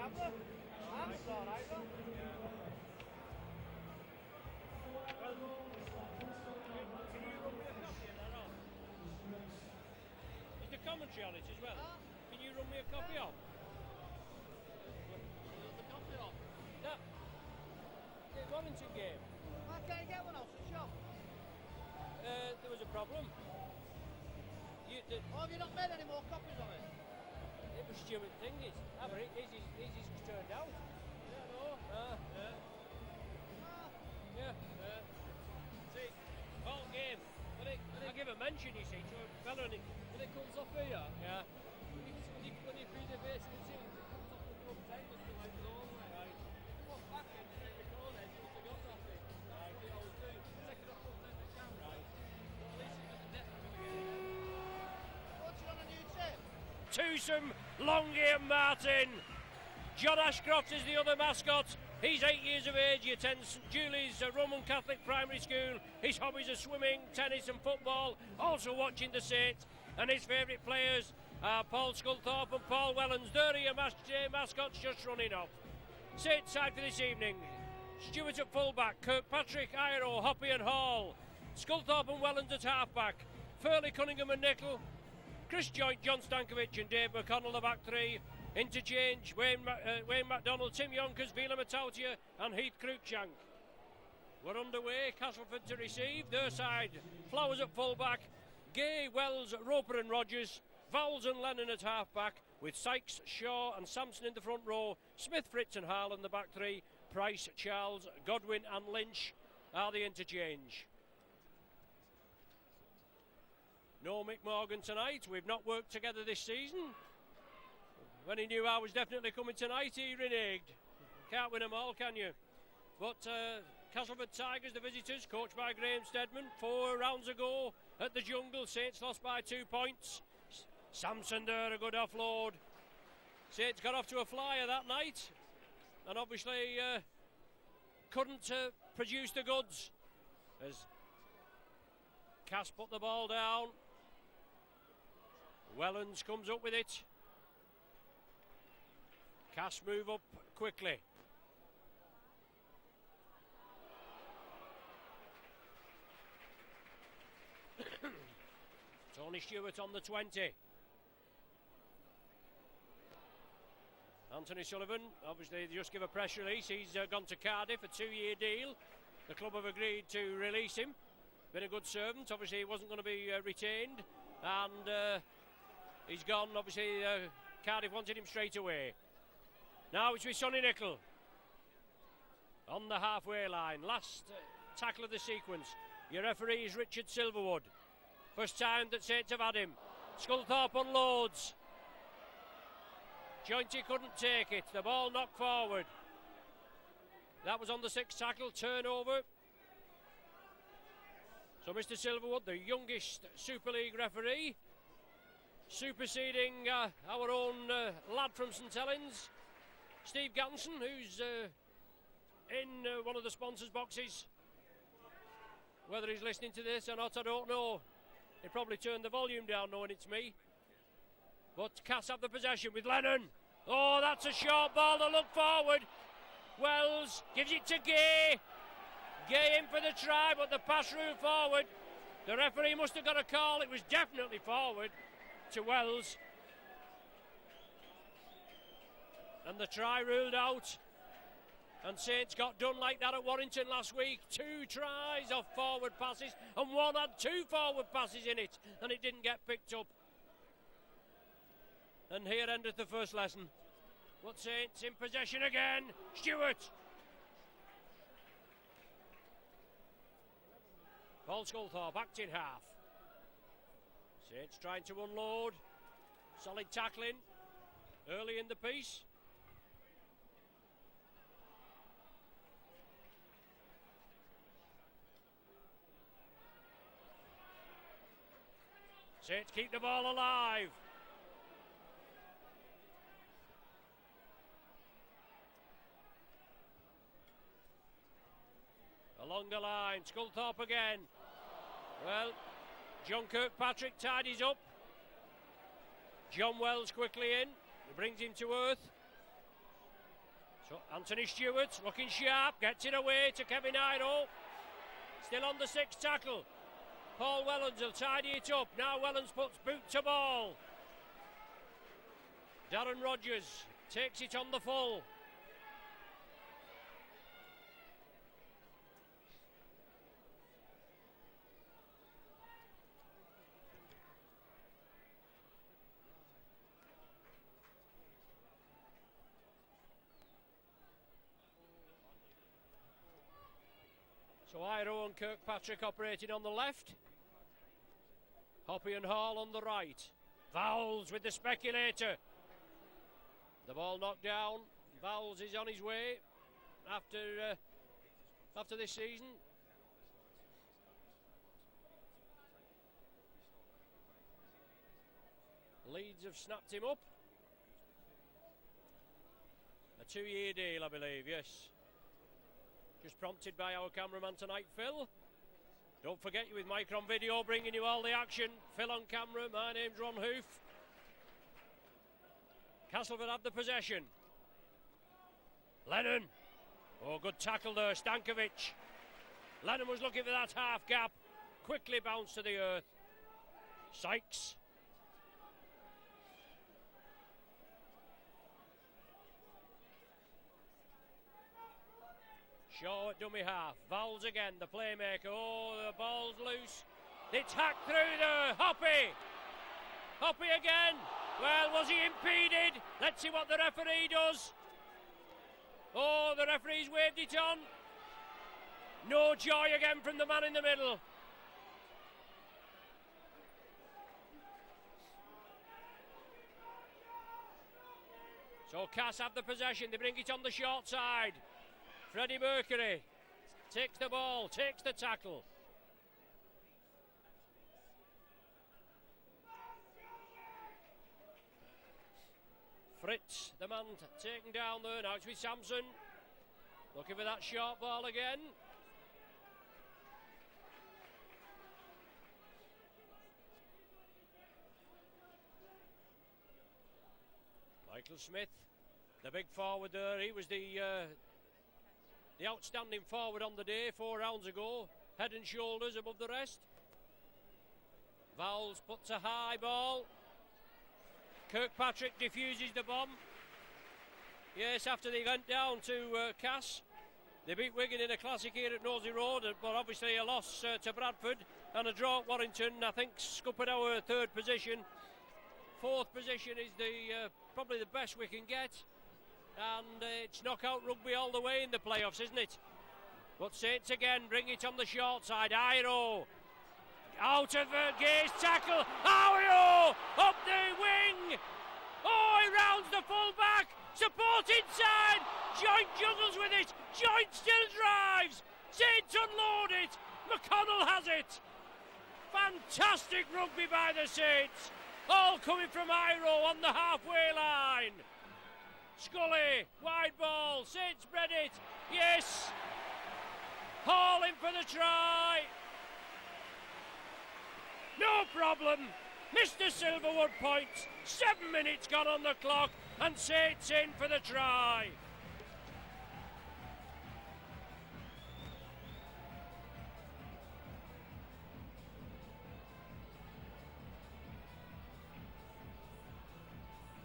gambler. That's all right, though. Well, can you run me a copy of that on? Is the commentary on it as well? Can you run me a copy on? The copy on. No. The Warrington game. Why can't you get one off the shop? There was a problem. Have you not made any more copies of it? It was Stuart Thingy's. Ah, but he's turned out. Yeah, no. Yeah. See, whole game. I give a mention, you see, to a fella and When it comes off here, yeah. when you feed the base, it comes off the front end, it's like the long way. Right. Well, back end, you take the corner, you must have got that thing. Right. You always do. Take it off front end, the camera. Right. But at least you got the net from again. What's you on a new tip? Twosome, Longyear Martin. John Ashcroft is the other mascot. He's 8 years of age. He attends St Julie's Roman Catholic Primary School. His hobbies are swimming, tennis and football. Also watching the Saints. And his favourite players are Paul Sculthorpe and Paul Wellens. They're your mascots just running off. Saints side for this evening. Stewart at fullback. Kirkpatrick, Iro, Hoppy and Hall. Sculthorpe and Wellens at halfback. Furley, Cunningham and Nickel. Chris Joint, John Stankovic and Dave McConnell the back three. Interchange, Wayne MacDonald, Tim Yonkers, Vila Matautia and Heath Cruikshank. We're underway, Castleford to receive. Their side, Flowers at fullback, Gay, Wells, Roper and Rogers, Vowles and Lennon at halfback, with Sykes, Shaw and Sampson in the front row, Smith, Fritz and Harlan the back three, Price, Charles, Godwin and Lynch are the interchange. No Mick Morgan tonight. We've not worked together this season. When he knew I was definitely coming tonight, he reneged. Can't win them all, can you? But Castleford Tigers, the visitors, coached by Graham Steadman, 4 rounds ago at the Jungle. Saints lost by 2 points. Sampson there, a good offload. Saints got off to a flyer that night and obviously couldn't produce the goods as Cass put the ball down. Wellens comes up with it. Cass move up quickly. Tony Stewart on the 20. Anthony Sullivan, obviously they just give a press release. He's gone to Cardiff, a 2-year deal. The club have agreed to release him. Been a good servant. Obviously he wasn't going to be retained, and he's gone. Obviously Cardiff wanted him straight away. Now it's with Sonny Nickel on the halfway line. Last tackle of the sequence. Your referee is Richard Silverwood. First time that Saints have had him. Sculthorpe unloads. Jointy couldn't take it. The ball knocked forward. That was on the 6th tackle. Turnover. So Mr. Silverwood, the youngest Super League referee, superseding our own lad from St Helens, Steve Gattinson, who's in one of the sponsors' boxes. Whether he's listening to this or not, I don't know. He probably turned the volume down knowing it's me. But Cass have the possession with Lennon. Oh, that's a short ball to look forward. Wells gives it to Gay. Gay in for the try, but the pass ruled forward. The referee must have got a call. It was definitely forward to Wells. And the try ruled out. And Saints got done like that at Warrington last week. 2 tries off forward passes, and one had 2 forward passes in it, and it didn't get picked up. And here endeth the first lesson. But Saints in possession again. Stewart. Paul Sculthorpe backed in half. Saints trying to unload. Solid tackling early in the piece. Saints keep the ball alive. Along the line, Sculthorpe again. Well, John Kirkpatrick tidies up. John Wells quickly in. He brings him to earth. Anthony Stewart looking sharp, gets it away to Kevin Iro. Still on the 6th tackle. Paul Wellens will tidy it up. Now Wellens puts boot to ball. Darren Rogers takes it on the full. So Iro and Kirkpatrick operating on the left. Hoppy and Hall on the right. Vowles with the speculator. The ball knocked down. Vowles is on his way after this season. Leeds have snapped him up. A 2-year deal, I believe, yes. Just prompted by our cameraman tonight, Phil. Don't forget you with Micron Video bringing you all the action. Phil on camera, my name's Ron Hoof. Castleford have the possession. Lennon. Oh, good tackle there, Stankovic. Lennon was looking for that half gap. Quickly bounced to the earth. Sykes. Shaw at dummy half. Vowles again, the playmaker. Oh, the ball's loose. It's hacked through there. Hoppy. Hoppy again. Well, was he impeded? Let's see what the referee does. Oh, the referee's waved it on. No joy again from the man in the middle. So Cass have the possession. They bring it on the short side. Freddie Mercury takes the ball, takes the tackle. Fritz, the man taken down there. Now it's with Samson. Looking for that short ball again. Michael Smith, the big forward there. He was the outstanding forward on the day 4 rounds ago. Head and shoulders above the rest. Vowles puts a high ball. Kirkpatrick defuses the bomb. Yes, after they went down to Cass. They beat Wigan in a classic here at Nosey Road, but obviously a loss to Bradford and a draw at Warrington. I think scuppered our 3rd position. 4th position is the probably the best we can get. And it's knockout rugby all the way in the playoffs, isn't it? But Saints again bring it on the short side. Iro out of Gay's tackle. Iro up the wing. Oh, he rounds the full back. Support inside. Joint juggles with it. Joint still drives. Saints unload it. McConnell has it. Fantastic rugby by the Saints. All coming from Iro on the halfway line. Scully, wide ball, Saints spread it, yes! Hall in for the try! No problem, Mr. Silverwood points, 7 minutes gone on the clock, and Saints in for the try!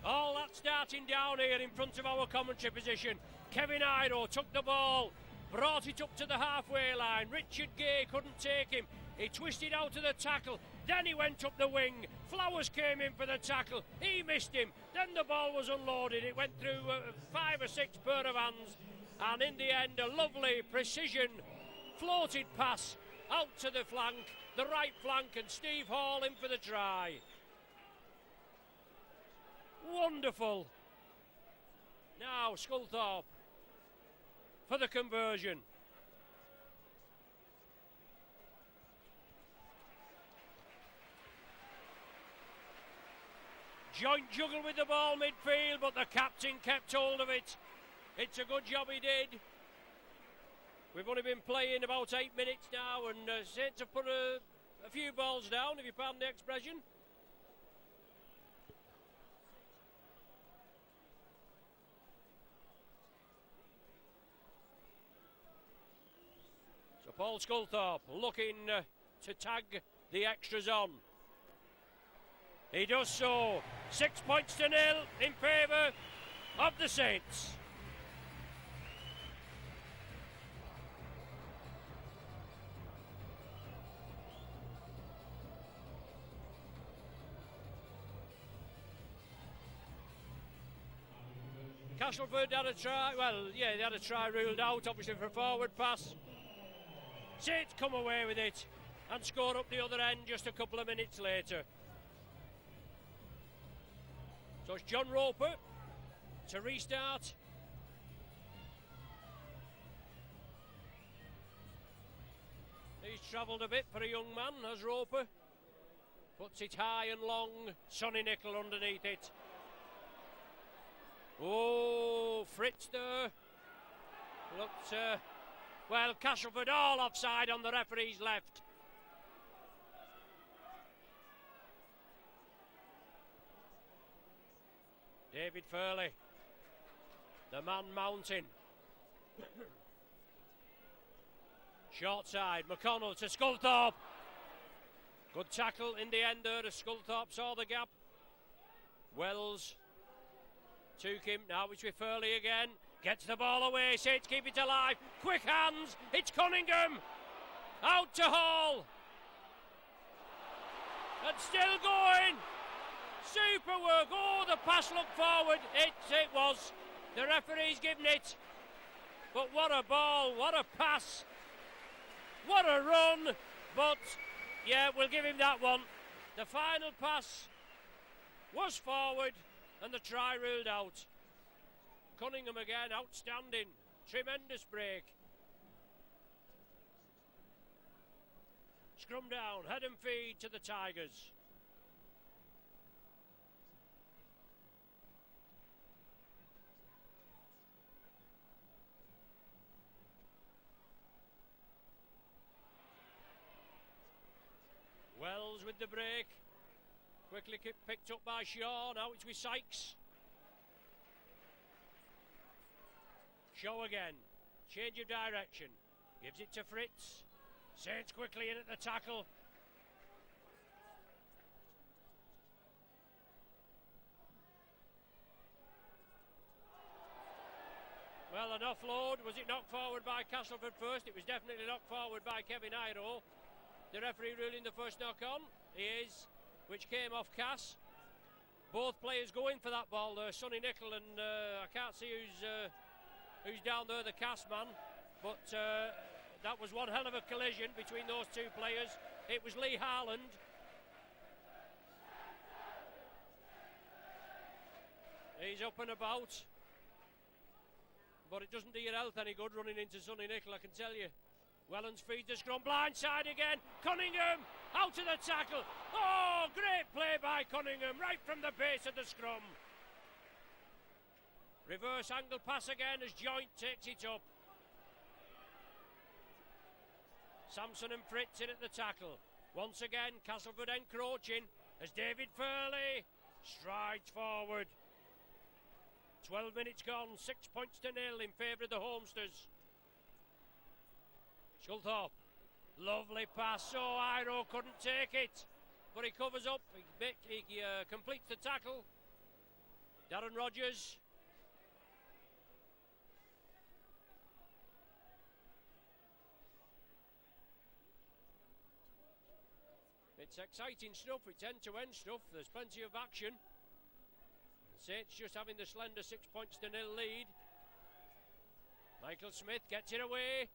All that starting down here in front of our commentary position. Kevin Iro took the ball, brought it up to the halfway line. Richard Gay couldn't take him. He twisted out of the tackle. Then he went up the wing. Flowers came in for the tackle. He missed him. Then the ball was unloaded. It went through 5 or 6 pair of hands. And in the end, a lovely precision floated pass out to the flank, the right flank, and Steve Hall in for the try. Wonderful. Now Sculthorpe for the conversion. Joint juggle with the ball midfield, but the captain kept hold of it. It's a good job he did. We've only been playing about 8 minutes now, and Saints have put a few balls down, if you pardon the expression. Paul Sculthorpe looking to tag the extras on. He does so. 6 points to 0 in favour of the Saints. Castleford had a try, they had a try ruled out, obviously for a forward pass. Saints come away with it and score up the other end just a couple of minutes later. So it's John Roper to restart. He's travelled a bit for a young man, has Roper. Puts it high and long, Sonny Nicol underneath it. Oh, Fritz there. Looked, Castleford all offside on the referee's left. David Furley, the man mounting. Short side, McConnell to Sculthorpe. Good tackle in the end there as Sculthorpe saw the gap. Wells took him, now it's with Furley again. Gets the ball away, Saints keep it alive. Quick hands, it's Cunningham. Out to Hall. And still going. Super work. Oh, the pass looked forward. It was. The referee's given it. But what a ball, what a pass. What a run. But, yeah, we'll give him that one. The final pass was forward and the try ruled out. Cunningham again, outstanding. Tremendous break. Scrum down, head and feed to the Tigers. Wells with the break. Quickly picked up by Shaw. Now it's with Sykes. Shaw again. Change of direction. Gives it to Fritz. Saints quickly in at the tackle. Well, an offload. Was it knocked forward by Castleford first? It was definitely knocked forward by Kevin Iro. The referee ruling the first knock on. He is, which came off Cass. Both players going for that ball there, Sonny Nicol and I can't see who's down there, the Cass man. But that was one hell of a collision between those two players. It was Lee Harland. He's up and about. But it doesn't do your health any good running into Sonny Nicol, I can tell you. Wellens feeds the scrum, blindside again. Cunningham out of the tackle. Oh, great play by Cunningham, right from the base of the scrum. Reverse angle pass again as Joint takes it up. Samson and Fritz in at the tackle. Once again, Castleford encroaching as David Furley strides forward. 12 minutes gone, 6 points to 0 in favour of the Homesters. Sculthorpe, lovely pass, so Iro couldn't take it, but he covers up, he completes the tackle. Darren Rogers. It's exciting stuff, it's end-to-end stuff, there's plenty of action. Saints just having the slender 6 points to 0 lead. Michael Smith gets it away.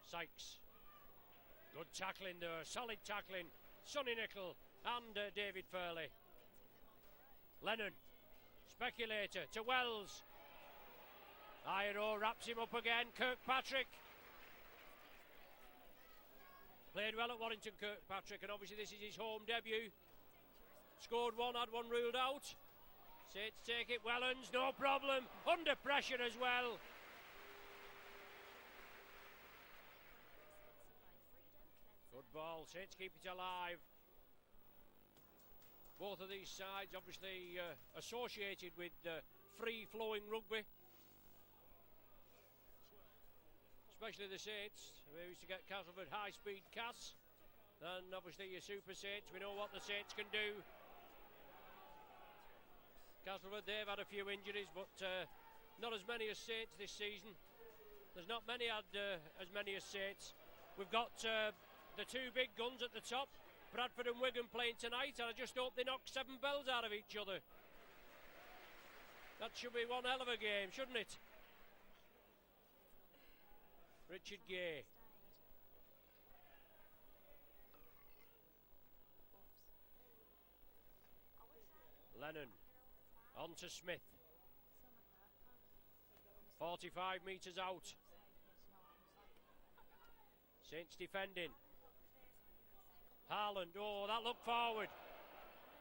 Sykes. Good tackling there, solid tackling. Sonny Nicol and David Furley. Lennon. Speculator to Wells. Iro wraps him up again. Kirkpatrick. Played well at Warrington, Kirkpatrick, and obviously this is his home debut. Scored one, had one ruled out. Saints take it, Wellens, no problem. Under pressure as well. Good ball, Saints keep it alive. Both of these sides obviously associated with free-flowing rugby. Especially the Saints. We used to get Castleford high-speed Cass. And obviously your Super Saints, we know what the Saints can do. Castleford, they've had a few injuries, but not as many as Saints this season. There's not many had as many as Saints. We've got the two big guns at the top, Bradford and Wigan, playing tonight, and I just hope they knock 7 bells out of each other. That should be one hell of a game, shouldn't it? Richard Gay. Lennon on to Smith. 45 metres out. Saints defending. Haaland, oh, that looked forward.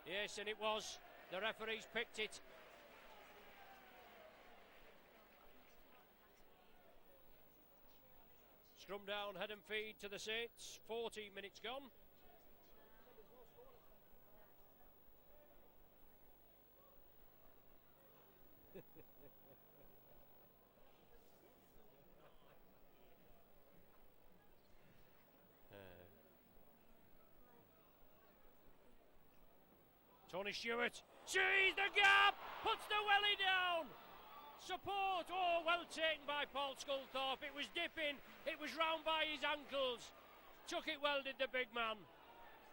Yes, and it was. The referees picked it. Scrum down, head and feed to the Saints. 14 minutes gone. Tony Stewart sees the gap, puts the welly down. Support, oh, well taken by Paul Sculthorpe. It was dipping, it was round by his ankles. Took it well, did the big man.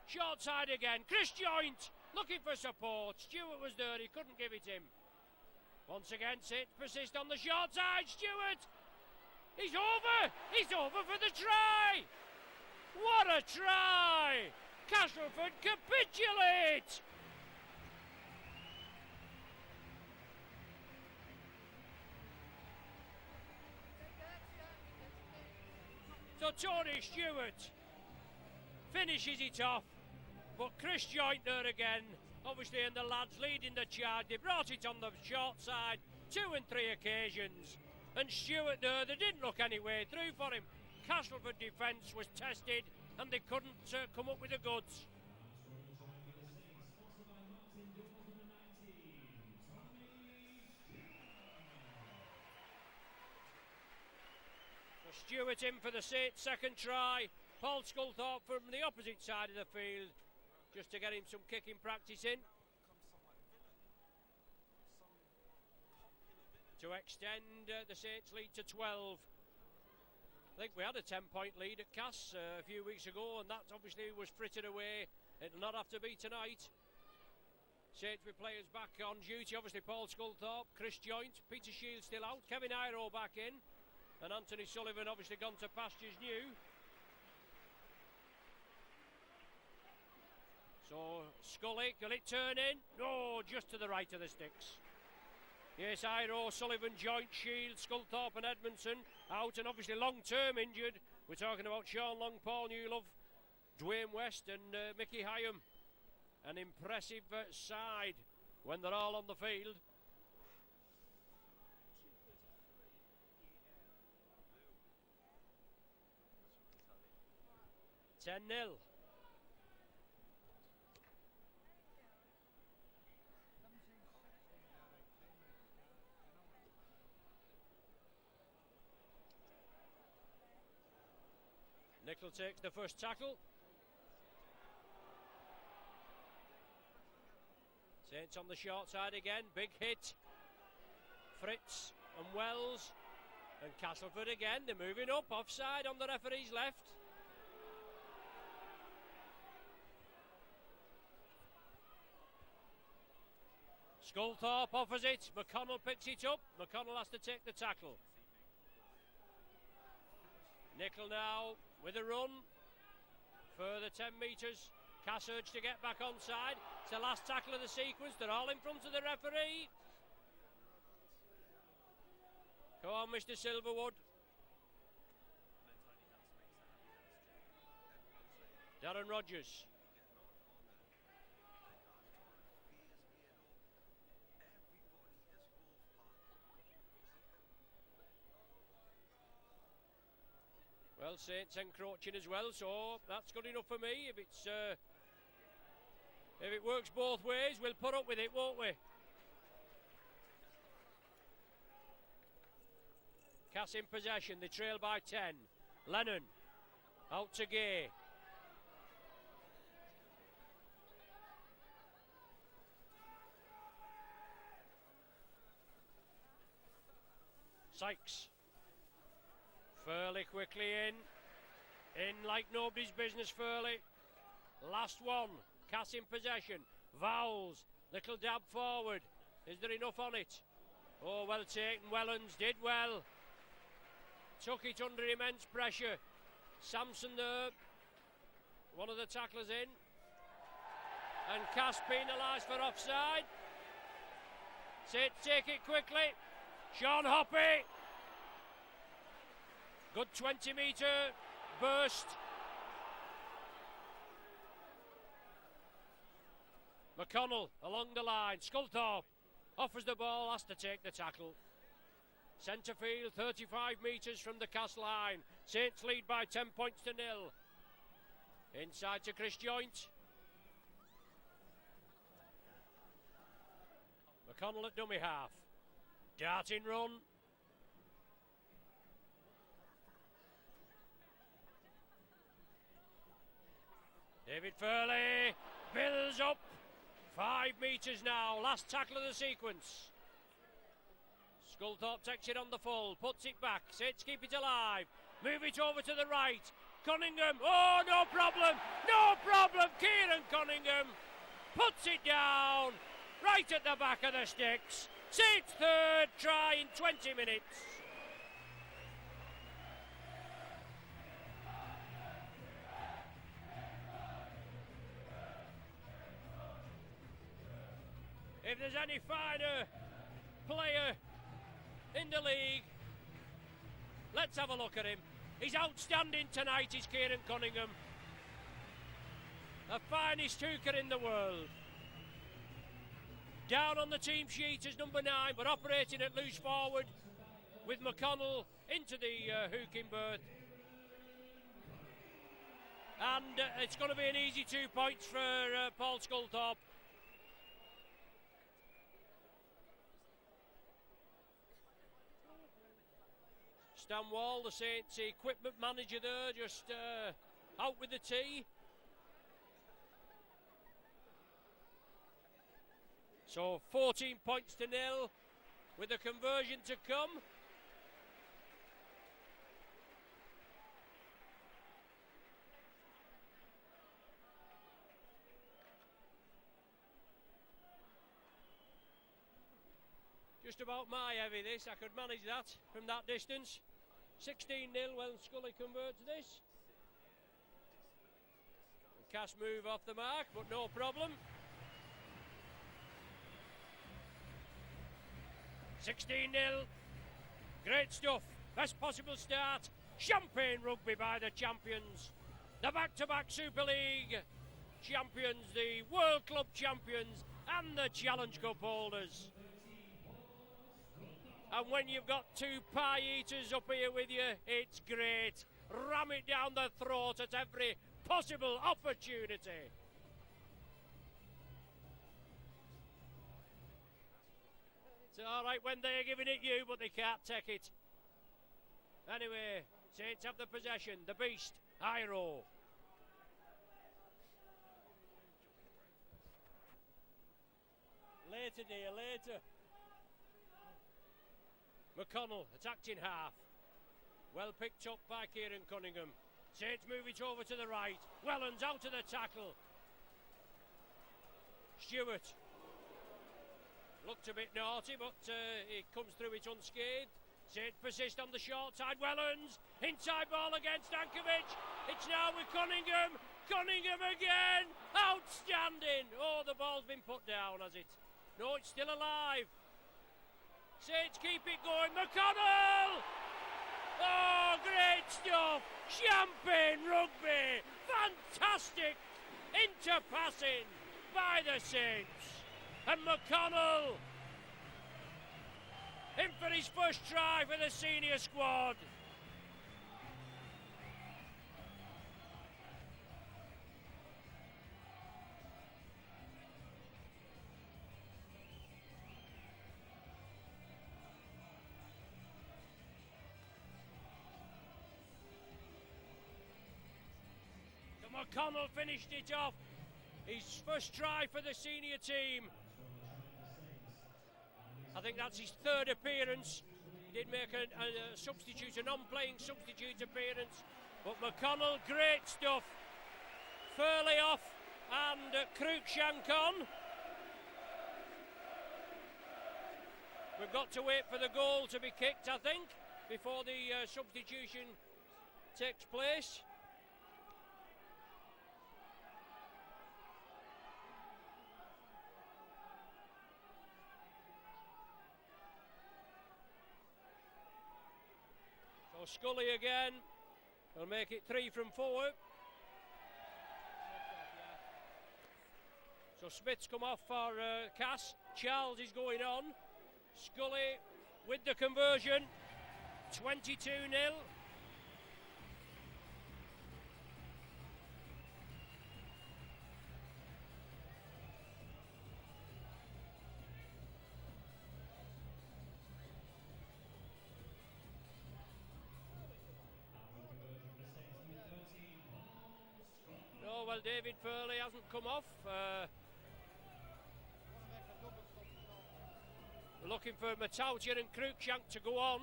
Short side again, Chris Joint looking for support. Stewart was there, he couldn't give it him. Once again, Saints persist on the short side. Stewart, he's over for the try. What a try! Castleford capitulate! So Tony Stewart finishes it off, but Chris Joint there again, obviously, and the lads leading the charge. They brought it on the short side 2 and 3 occasions, and Stewart there, they didn't look any way through for him. Castleford defence was tested and they couldn't come up with the goods. Stewart in for the Saints' second try. Paul Sculthorpe from the opposite side of the field, just to get him some kicking practice in. To extend the Saints' lead to 12. I think we had a 10-point lead at Cass a few weeks ago, and that obviously was frittered away. It'll not have to be tonight. Saints with players back on duty, obviously Paul Sculthorpe, Chris Joint, Peter Shields still out, Kevin Iro back in, and Anthony Sullivan obviously gone to pastures new. So Scully, will it turn in? No, just to the right of the sticks. Yes, Iro, Sullivan, Joint, Shields, Sculthorpe and Edmondson out, and obviously long-term injured. We're talking about Sean Long, Paul Newlove, Dwayne West and Mickey Hyam. An impressive side when they're all on the field. (10-0). Nickel takes the first tackle. Saints on the short side again, big hit. Fritz and Wells and Castleford again, they're moving up, offside on the referee's left. Sculthorpe offers it, McConnell picks it up, McConnell has to take the tackle. Nickel now with a run, further 10 metres. Cass urged to get back onside. It's the last tackle of the sequence. They're all in front of the referee. Go on, Mr. Silverwood. Darren Rogers. Well, Saints encroaching as well, so that's good enough for me. If it works both ways, we'll put up with it, won't we? Cass in possession, they trail by 10. Lennon, out to Gay. Sykes. Furley quickly in. In like nobody's business, Furley. Last one. Cass in possession. Vowles. Little dab forward. Is there enough on it? Oh, well taken. Wellens did well. Took it under immense pressure. Sampson there. One of the tacklers in. And Cass penalised for offside. Take it quickly. Sean Hoppy. Good 20-metre burst. McConnell along the line. Sculthorpe offers the ball, has to take the tackle. Centre field, 35 metres from the Cass line. Saints lead by 10 points to 0. Inside to Chris Joint. McConnell at dummy half. Darting run. David Furley builds up. 5 metres now. Last tackle of the sequence. Sculthorpe takes it on the full. Puts it back. Saints keep it alive. Move it over to the right. Cunningham. Oh, no problem. No problem. Kieran Cunningham puts it down. Right at the back of the sticks. Saints third try in 20 minutes. If there's any finer player in the league, let's have a look at him. He's outstanding tonight, is Kieran Cunningham. The finest hooker in the world. Down on the team sheet is number 9, but operating at loose forward with McConnell into the hooking berth. And it's going to be an easy 2 points for Paul Sculthorpe. Stan Wall, the Saints equipment manager there, just out with the tea. So 14 points to 0 with a conversion to come. Just about my heavy this, I could manage that from that distance. 16-0 when Scully converts this. Cass move off the mark, but no problem. 16-0. Great stuff. Best possible start. Champagne rugby by the champions. The back-to-back Super League champions, the World Club champions, and the Challenge Cup holders. And when you've got 2 pie eaters up here with you, it's great. Ram it down the throat at every possible opportunity. It's all right when they're giving it you, but they can't take it. Anyway, Saints have the possession. The beast, Iro. Later, dear, later. McConnell attacked in half. Well picked up by Kieran Cunningham. Saints move it over to the right. Wellens out of the tackle. Stewart looked a bit naughty, but he comes through it unscathed. Saints persist on the short side. Wellens inside ball against Stankovic. It's now with Cunningham. Cunningham again. Outstanding. Oh, the ball's been put down, has it? No, it's still alive. Saints keep it going. McConnell! Oh, great stuff! Champagne rugby! Fantastic interpassing by the Saints. And McConnell in for his first try for the senior squad. McConnell finished it off. His first try for the senior team. I think that's his third appearance. He did make a substitute, a non-playing substitute appearance. But McConnell, great stuff. Furley off and Cruikshank on. We've got to wait for the goal to be kicked, I think, before the substitution takes place. So Scully again will make it 3 from 4. So Smith's come off for Cass. Charles is going on. Scully with the conversion. 22-0. No, well, David Furley hasn't come off. We're looking for Matautier and Cruikshank to go on.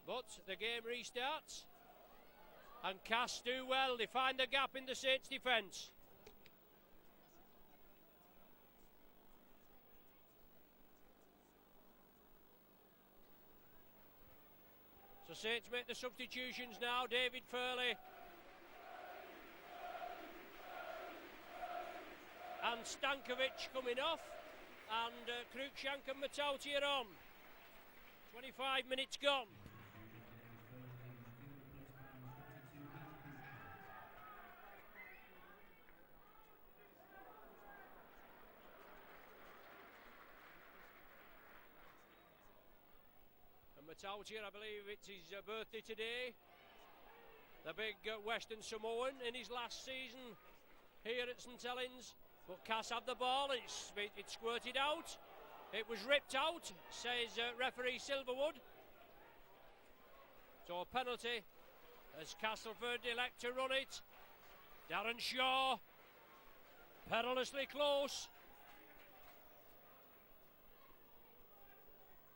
But the game restarts. And Cass do well. They find the gap in the Saints defence. So Saints make the substitutions now. David Furley and Stankovic coming off, and Cruikshank and Matautier on. 25 minutes gone. And Matautier, I believe it's his birthday today. The big Western Samoan in his last season here at St Helens. But Cass had the ball, and it squirted out. It was ripped out, says referee Silverwood. So a penalty as Castleford elect to run it. Darren Shaw, perilously close.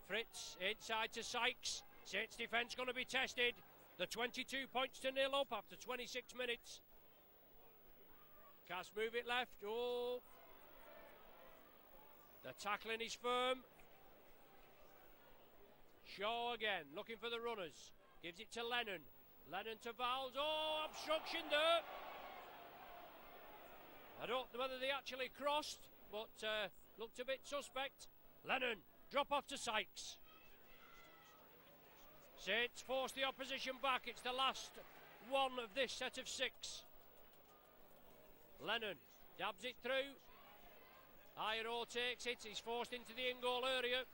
Fritz inside to Sykes. Saints defence going to be tested. The 22 points to 0 up after 26 minutes. Cass move it left. Oh, the tackling is firm. Shaw again looking for the runners. Gives it to Lennon. Lennon to Vowles. Oh, obstruction there. I don't know whether they actually crossed, but looked a bit suspect. Lennon, drop off to Sykes. Saints force the opposition back. It's the last one of this set of 6. Lennon dabs it through. Iro takes it. He's forced into the in-goal area.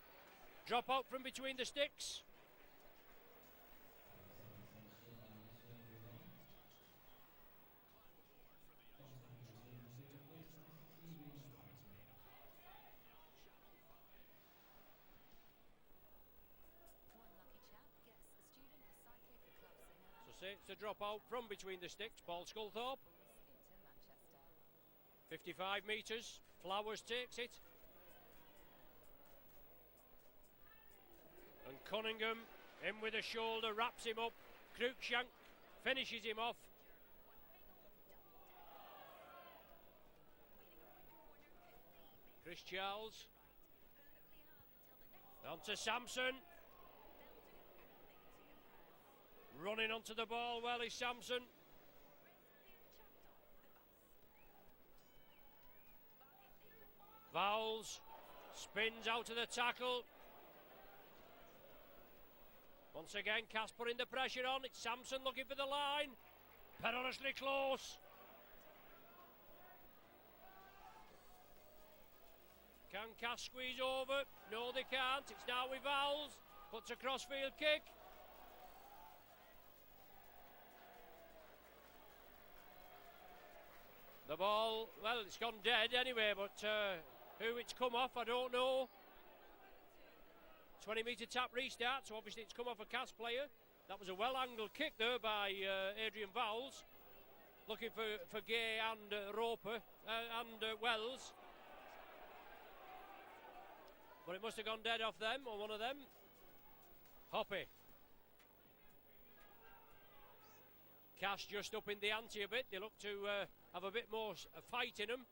Drop out from between the sticks. So Saints to drop out from between the sticks. Paul Sculthorpe. 55 metres. Flowers takes it. And Cunningham in with a shoulder, wraps him up. Cruikshank finishes him off. Chris Charles. On to Sampson. Running onto the ball well is Sampson. Vowles spins out of the tackle. Once again, Cass putting the pressure on. It's Sampson looking for the line. Perilously close. Can Cass squeeze over? No, they can't. It's now with Vowles. Puts a crossfield kick. The ball, well, it's gone dead anyway, but who it's come off, I don't know. 20 metre tap restart, so obviously it's come off a Cass player. That was a well-angled kick there by Adrian Vowles, looking for Gay and Roper and Wells. But it must have gone dead off them, or one of them. Hoppy. Cash just up in the ante a bit. They look to have a bit more fight in them.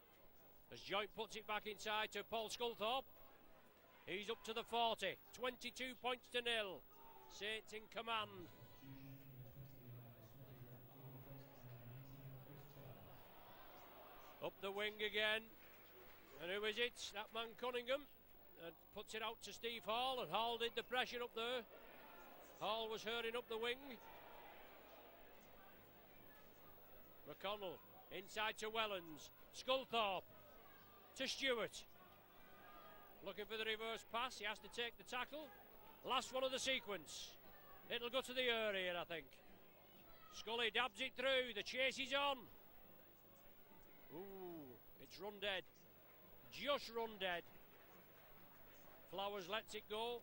As Joint puts it back inside to Paul Sculthorpe. He's up to the 40. 22 points to 0. Saints in command. Up the wing again. And who is it? That man Cunningham. And puts it out to Steve Hall. And Hall did the pressure up there. Hall was hurrying up the wing. McConnell inside to Wellens. Sculthorpe to Stewart. Looking for the reverse pass. He has to take the tackle. Last one of the sequence. It'll go to the area, I think. Scully dabs it through. The chase is on. Ooh, it's run dead. Just run dead. Flowers lets it go.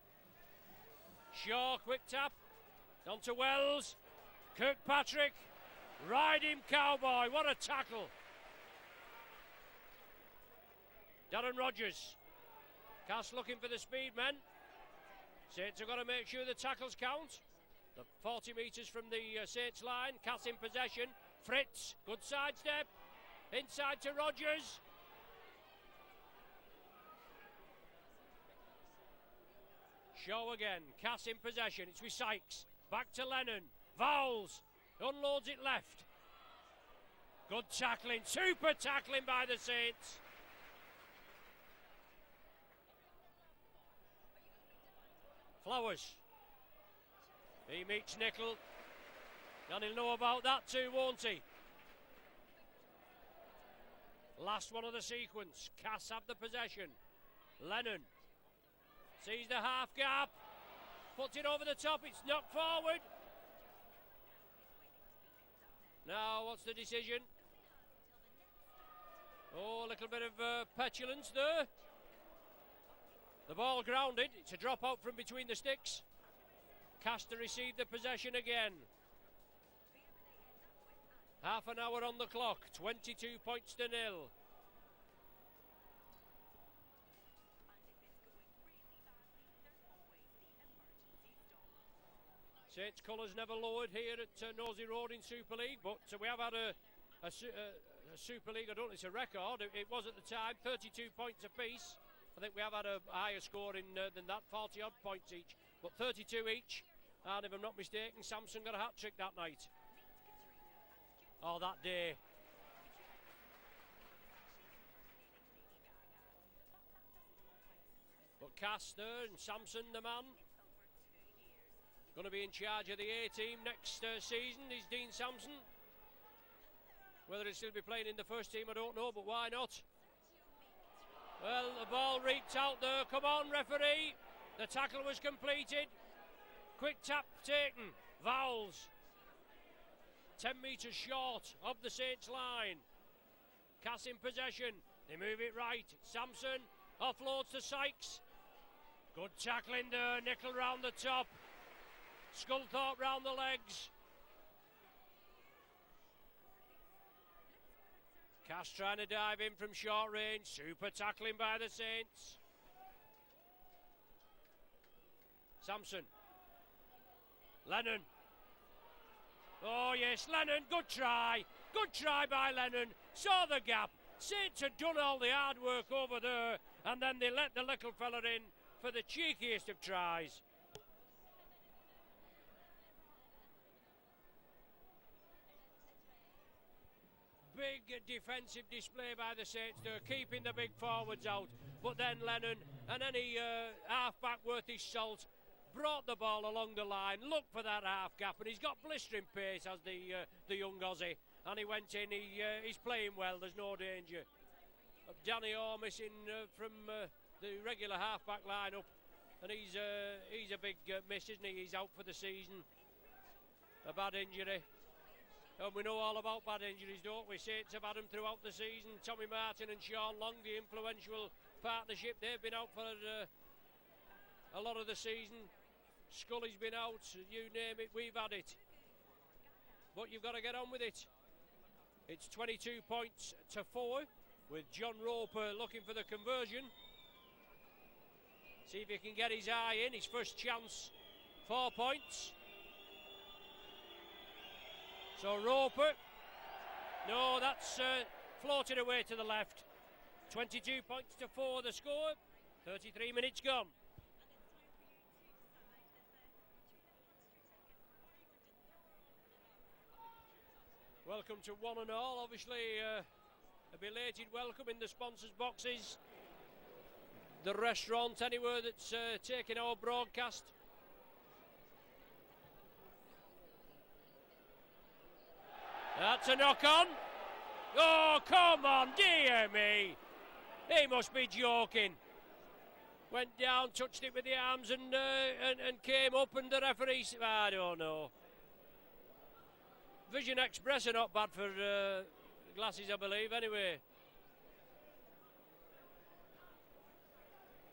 Shaw, quick tap. On to Wells. Kirkpatrick. Ride him, Cowboy. What a tackle. Darren Rogers. Cass looking for the speed men. Saints have got to make sure the tackles count. The 40 metres from the Saints line. Cass in possession. Fritz, good sidestep. Inside to Rogers. Shaw again. Cass in possession. It's with Sykes. Back to Lennon. Vowles. Unloads it left. Good tackling. Super tackling by the Saints. Flowers. He meets Nickel. And he'll know about that too, won't he? Last one of the sequence. Cass have the possession. Lennon sees the half gap. Puts it over the top. It's knocked forward. Now, what's the decision? Oh, a little bit of petulance there. The ball grounded. It's a drop out from between the sticks. Cass to receive the possession again. Half an hour on the clock. 22 points to 0. Saints colours never lowered here at Nosey Road in Super League, but we have had a Super League, I don't think it's a record, it was at the time, 32 points apiece. I think we have had a higher score than that, 40 odd points each, but 32 each, and if I'm not mistaken, Samson got a hat-trick that night. Oh, that day. But Cass there and Samson, the man, going to be in charge of the A-team next season is Dean Sampson. Whether he'll still be playing in the first team, I don't know, but why not? Well, the ball reaped out there. Come on, referee. The tackle was completed. Quick tap taken. Vowles. 10 metres short of the Saints line. Cass in possession. They move it right. Sampson offloads to Sykes. Good tackling there. Nickel round the top. Sculthorpe round the legs. Cass trying to dive in from short range. Super tackling by the Saints. Sampson. Lennon. Oh yes, Lennon, good try. Good try by Lennon. Saw the gap. Saints had done all the hard work over there, and then they let the little fella in for the cheekiest of tries. Big defensive display by the Saints there, keeping the big forwards out. But then Lennon and any half-back worth his salt brought the ball along the line, looked for that half gap, and he's got blistering pace as the young Aussie. And he went in, he's playing well, there's no danger. Danny Orr missing from the regular half-back line-up, and he's a big miss, isn't he? He's out for the season. A bad injury. And we know all about bad injuries, don't we? Saints have had them throughout the season. Tommy Martin and Sean Long, the influential partnership, they've been out for a lot of the season. Scully's been out, you name it, we've had it. But you've got to get on with it. It's 22 points to 4, with John Roper looking for the conversion. See if he can get his eye in, his first chance, 4 points. So Roper, no, that's floated away to the left. 22 points to 4 the score, 33 minutes gone. Welcome to one and all, obviously a belated welcome in the sponsors' boxes. The restaurant anywhere that's taking our broadcast. That's a knock on. Oh, come on, dear me. He must be joking. Went down, touched it with the arms and came up, and the referee, I don't know. Vision Express are not bad for glasses, I believe, anyway.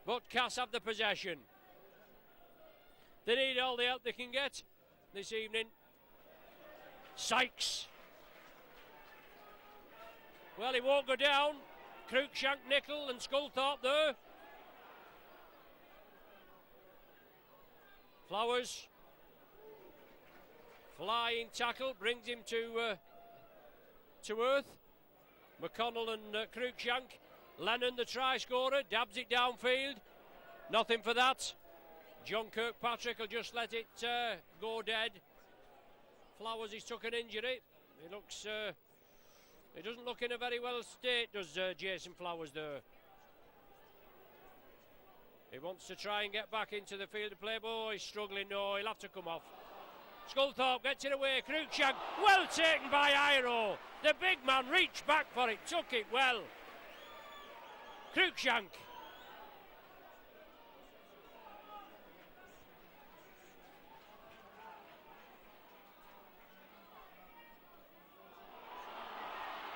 But Cass have the possession. They need all the help they can get this evening. Sykes. Well, he won't go down. Cruikshank, Nickel and Sculthorpe there. Flowers. Flying tackle brings him to earth. McConnell and Cruikshank. Lennon, the try scorer, dabs it downfield. Nothing for that. John Kirkpatrick will just let it go dead. Flowers, he's took an injury. He looks... he doesn't look in a very well state, does Jason Flowers there. He wants to try and get back into the field of play, but he's struggling. No, he'll have to come off. Sculthorpe gets it away. Cruikshank, well taken by Iro. The big man reached back for it, took it well. Cruikshank.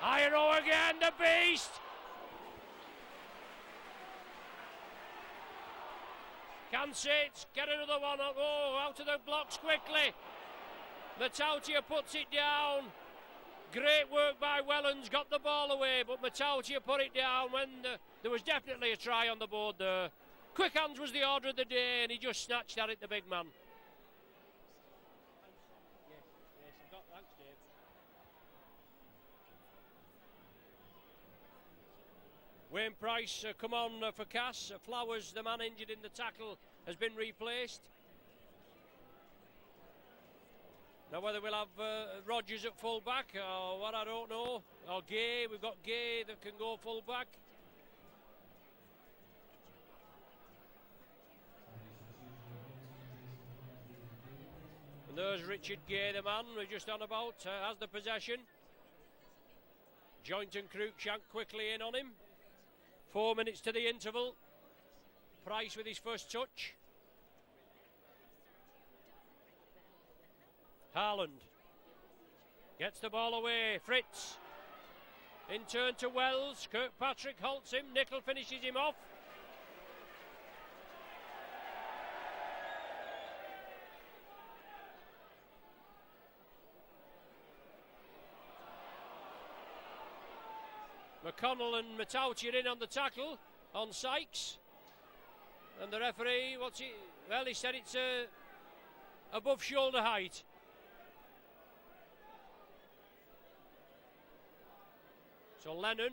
Iro again, the beast. Can sit, get another one. Oh, out of the blocks quickly. Matautia puts it down. Great work by Wellens, got the ball away, but Matautia put it down when there was definitely a try on the board there. Quick hands was the order of the day, and he just snatched at it, the big man. Thanks, Dave. Wayne Price come on for Cass. Flowers, the man injured in the tackle, has been replaced. Now whether we'll have Rogers at full back or what, I don't know. Or Gay, we've got Gay that can go full back. And there's Richard Gay, the man we're just on about, has the possession. Joint and Cruikshank quickly in on him. 4 minutes to the interval. Price with his first touch. Haaland gets the ball away. Fritz in turn to Wells. Kirkpatrick halts him. Nickel finishes him off. McConnell and Matauti are in on the tackle on Sykes. And the referee, what's he? Well, he said it's above shoulder height. So Lennon,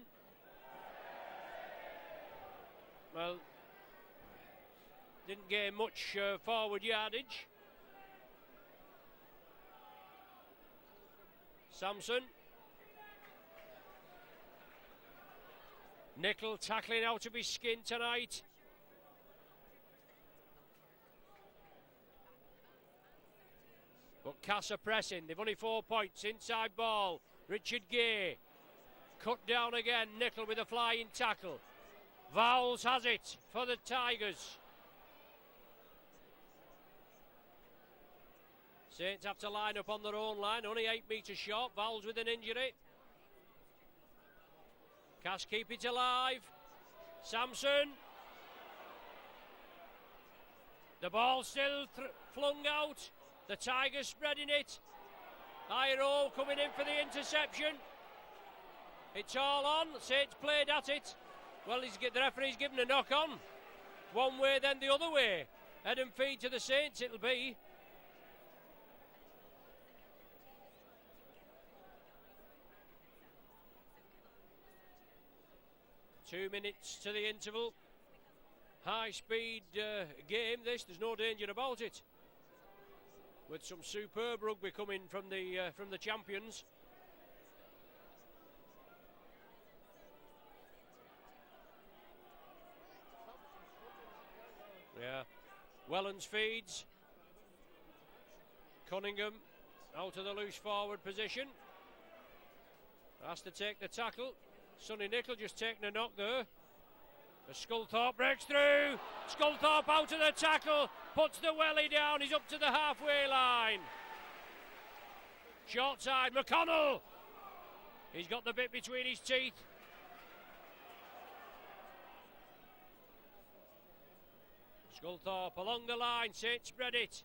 well, didn't gain much forward yardage. Samson. Nickel tackling out of his skin tonight. But Cass are pressing. They've only 4 points. Inside ball. Richard Gay. Cut down again. Nickel with a flying tackle. Vowles has it for the Tigers. Saints have to line up on their own line. Only 8 metres short. Vowles with an injury. Cass keep it alive. Samson. The ball still flung out. The Tigers spreading it. Iro coming in for the interception. It's all on. Saints played at it. Well, the referee's given a knock on. One way, then the other way. Head and feet to the Saints, it'll be. Two minutes to the interval. High-speed game, this. There's no danger about it. With some superb rugby coming from the champions. Yeah. Wellens feeds. Cunningham out of the loose forward position. Has to take the tackle. Sonny Nicol just taking a knock there. As Sculthorpe breaks through. Sculthorpe out of the tackle. Puts the welly down. He's up to the halfway line. Short side. McConnell. He's got the bit between his teeth. Sculthorpe along the line. Saints spread it.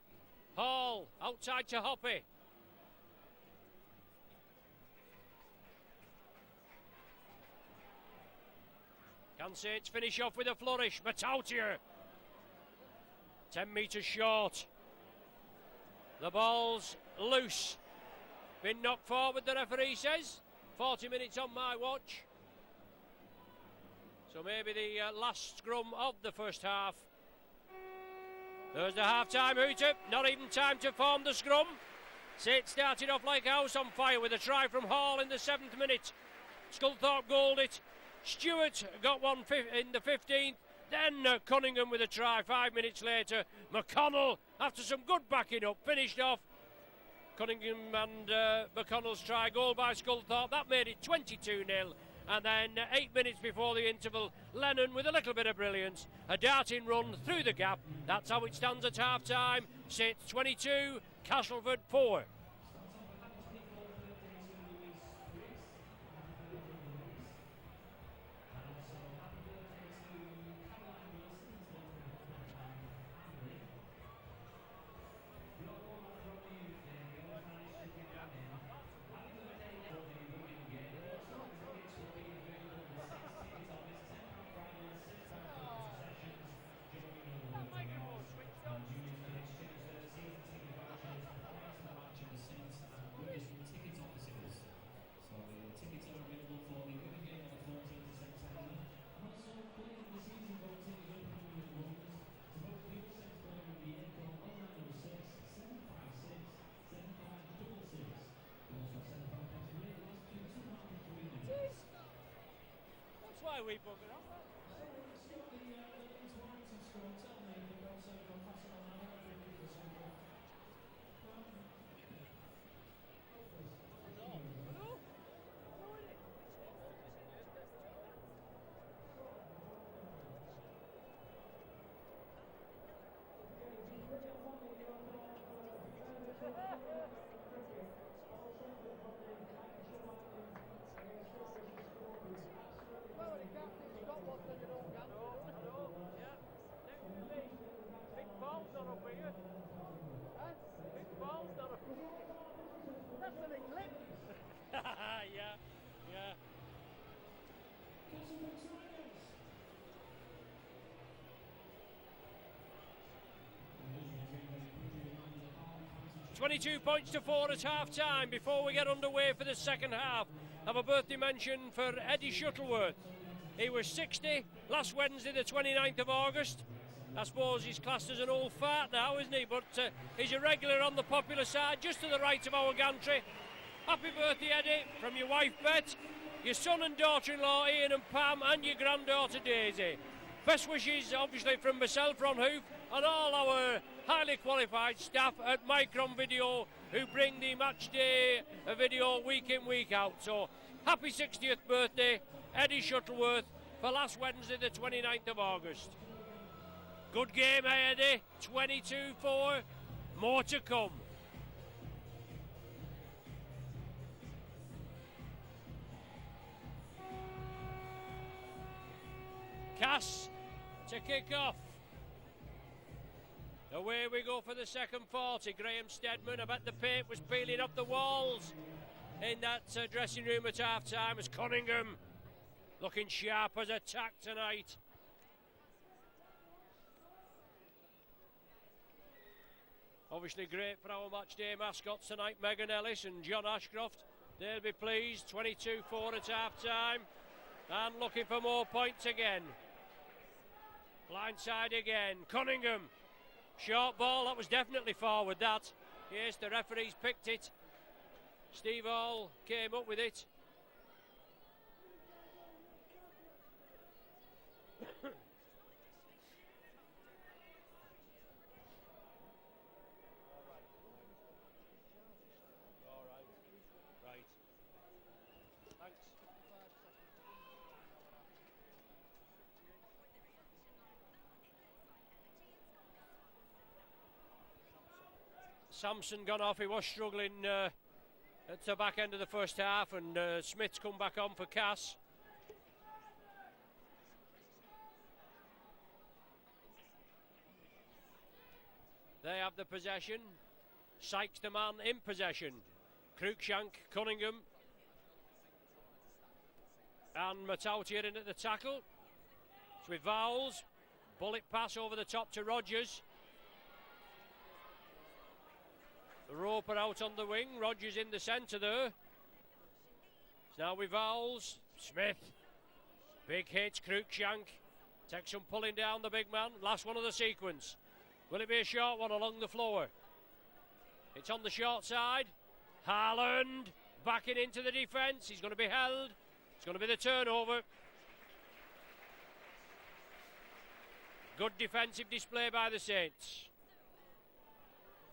Hall outside to Hoppy. Can Saints finish off with a flourish? Matautia. 10 metres short. The ball's loose. Been knocked forward, the referee says. 40 minutes on my watch. So maybe the last scrum of the first half. There's the half-time hooter. Not even time to form the scrum. Saints started off like a house on fire with a try from Hall in the 7th minute. Sculthorpe goaled it. Stewart got one in the 15th. Then Cunningham with a try 5 minutes later. McConnell, after some good backing up, finished off. Cunningham and McConnell's try, goal by Sculthorpe. That made it 22-0. And then 8 minutes before the interval, Lennon with a little bit of brilliance. A darting run through the gap. That's how it stands at half-time. Saints 22, Castleford 4. 22 points to 4 at half-time. Before we get underway for the second half, have a birthday mention for Eddie Shuttleworth. He was 60 last Wednesday, the 29th of August. I suppose he's classed as an old fart now, isn't he? But he's a regular on the popular side, just to the right of our gantry. Happy birthday, Eddie, from your wife, Bet, your son and daughter-in-law, Ian and Pam, and your granddaughter, Daisy. Best wishes, obviously, from myself, Ron Hoof, and all our highly qualified staff at Micron Video who bring the match day video week in, week out. So, happy 60th birthday, Eddie Shuttleworth, for last Wednesday, the 29th of August. Good game, Eddie. 22-4. More to come. Cass to kick off. Away we go for the second 40. Graham Steadman, I bet the paint was peeling off the walls in that dressing room at half-time as Cunningham looking sharp as a tack tonight. Obviously great for our match day mascots tonight, Megan Ellis and John Ashcroft. They'll be pleased. 22-4 at half-time and looking for more points again. Blindside again. Cunningham. Short ball, that was definitely forward, that. Yes, the referees picked it. Steve Hall came up with it. Sampson gone off, he was struggling at the back end of the first half, and Smith's come back on for Cass. They have the possession. Sykes the man in possession. Cruikshank, Cunningham and Matautier in at the tackle. It's with Vowles. Bullet pass over the top to Rogers. Roper out on the wing, Rogers in the centre there. It's now with Vowles. Smith, big hit, Cruikshank takes some pulling down the big man. Last one of the sequence. Will it be a short one along the floor? It's on the short side. Haaland backing into the defence. He's going to be held. It's going to be the turnover. Good defensive display by the Saints.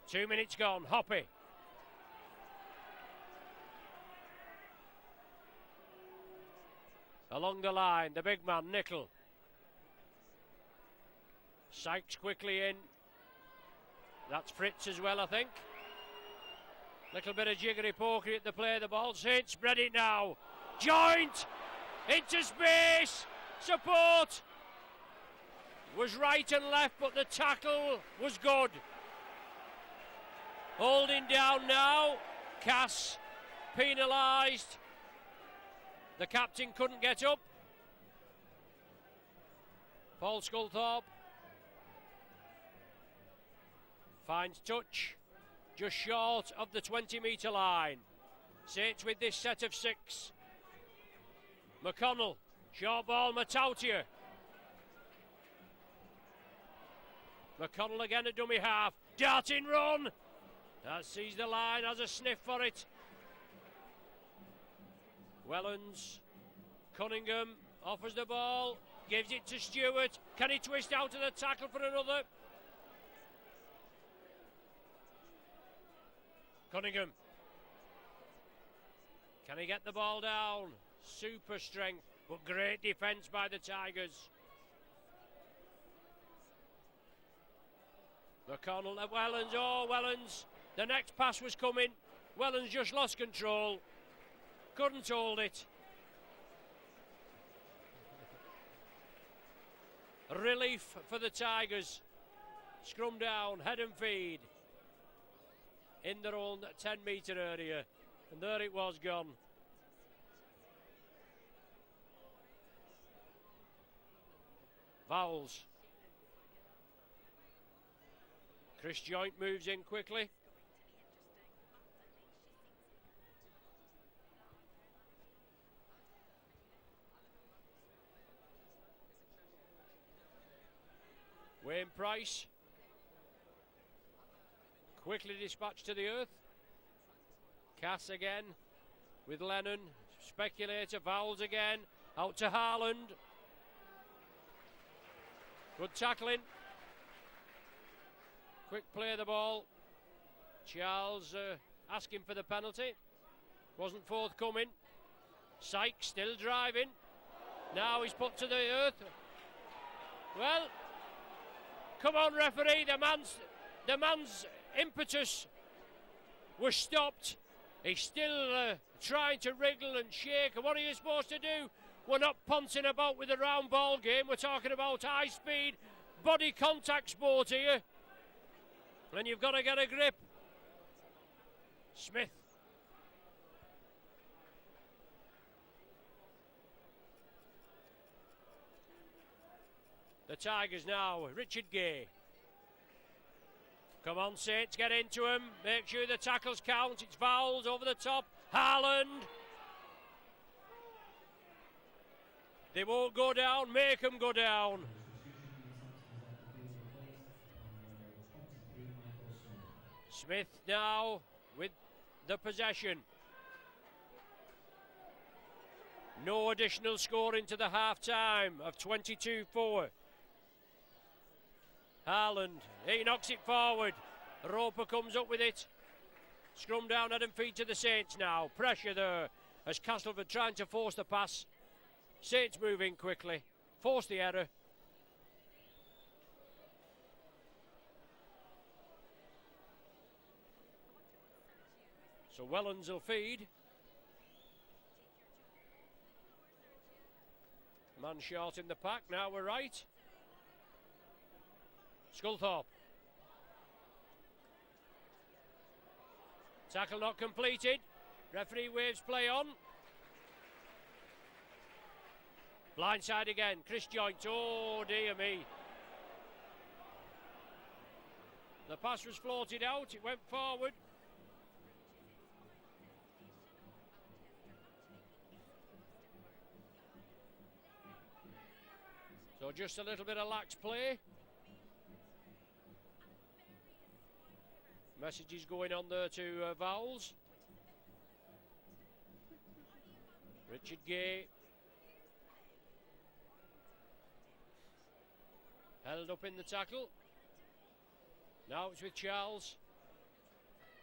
2 minutes gone. Hoppy. Along the line, the big man, Nickel. Sykes quickly in. That's Fritz as well, I think. Little bit of jiggery pokery at the play of the ball. Saints spread it now. Joint! Into space! Support! Was right and left, but the tackle was good. Holding down now. Cass penalised. The captain couldn't get up. Paul Sculthorpe finds touch just short of the 20-metre line. Saints with this set of 6. McConnell, short ball, Matautier. McConnell again at dummy half. Darting run. That sees the line, has a sniff for it. Wellens, Cunningham offers the ball, gives it to Stewart. Can he twist out of the tackle for another? Cunningham. Can he get the ball down? Super strength, but great defence by the Tigers. McConnell at Wellens. Oh, Wellens. The next pass was coming. Wellens just lost control. Couldn't hold it. Relief for the Tigers. Scrum down, head and feed. In their own 10-metre area. And there it was, gone. Vowles. Chris Joint moves in quickly. Wayne Price. Quickly dispatched to the earth. Cass again with Lennon. Speculator, Vowles again. Out to Haaland. Good tackling. Quick play of the ball. Charles asking for the penalty. Wasn't forthcoming. Sykes still driving. Now he's put to the earth. Well, come on, referee. The man's impetus was stopped. He's still trying to wriggle and shake. And what are you supposed to do? We're not punting about with a round ball game. We're talking about high speed, body contact sport here. And you've got to get a grip. Smith. The Tigers now, Richard Gay. Come on, Saints, get into him. Make sure the tackles count. It's Vowles over the top. Haaland. They won't go down. Make them go down. Smith now with the possession. No additional score into the half-time of 22-4. Haaland, he knocks it forward. Roper comes up with it. Scrum down, head and feet to the Saints now. Pressure there as Castleford trying to force the pass. Saints moving quickly. Force the error. So Wellens will feed. Man short in the pack, now we're right. Sculthorpe. Tackle not completed. Referee waves play on. Blindside again. Chris Joint. Oh dear me. The pass was floated out. It went forward. So just a little bit of lax play. Messages going on there to Vowles. Richard Gay. Held up in the tackle. Now it's with Charles.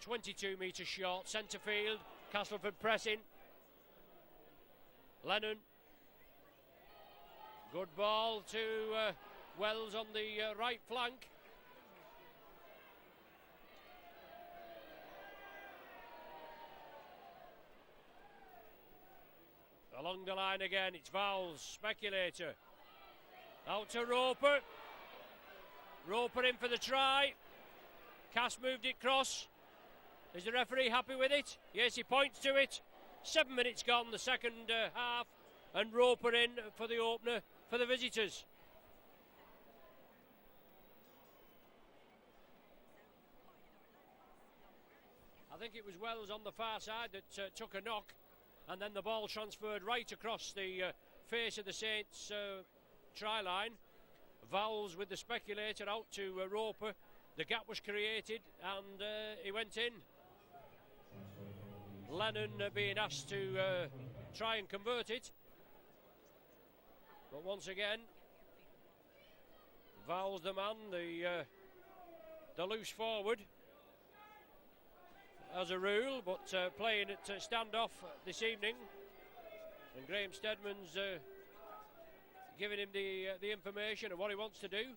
22 metres short, centre field. Castleford pressing. Lennon. Good ball to Wells on the right flank. Along the line again, it's Vowles, Speculator. Out to Roper. Roper in for the try. Cass moved it cross. Is the referee happy with it? Yes, he points to it. 7 minutes gone, the second half. And Roper in for the opener for the visitors. I think it was Wells on the far side that took a knock. And then the ball transferred right across the face of the Saints try line. Vowles with the Speculator out to Roper. The gap was created and he went in. Lennon being asked to try and convert it. But once again, Vowles the man, the loose forward. As a rule, but playing at standoff this evening, and Graham Steadman's giving him the information of what he wants to do.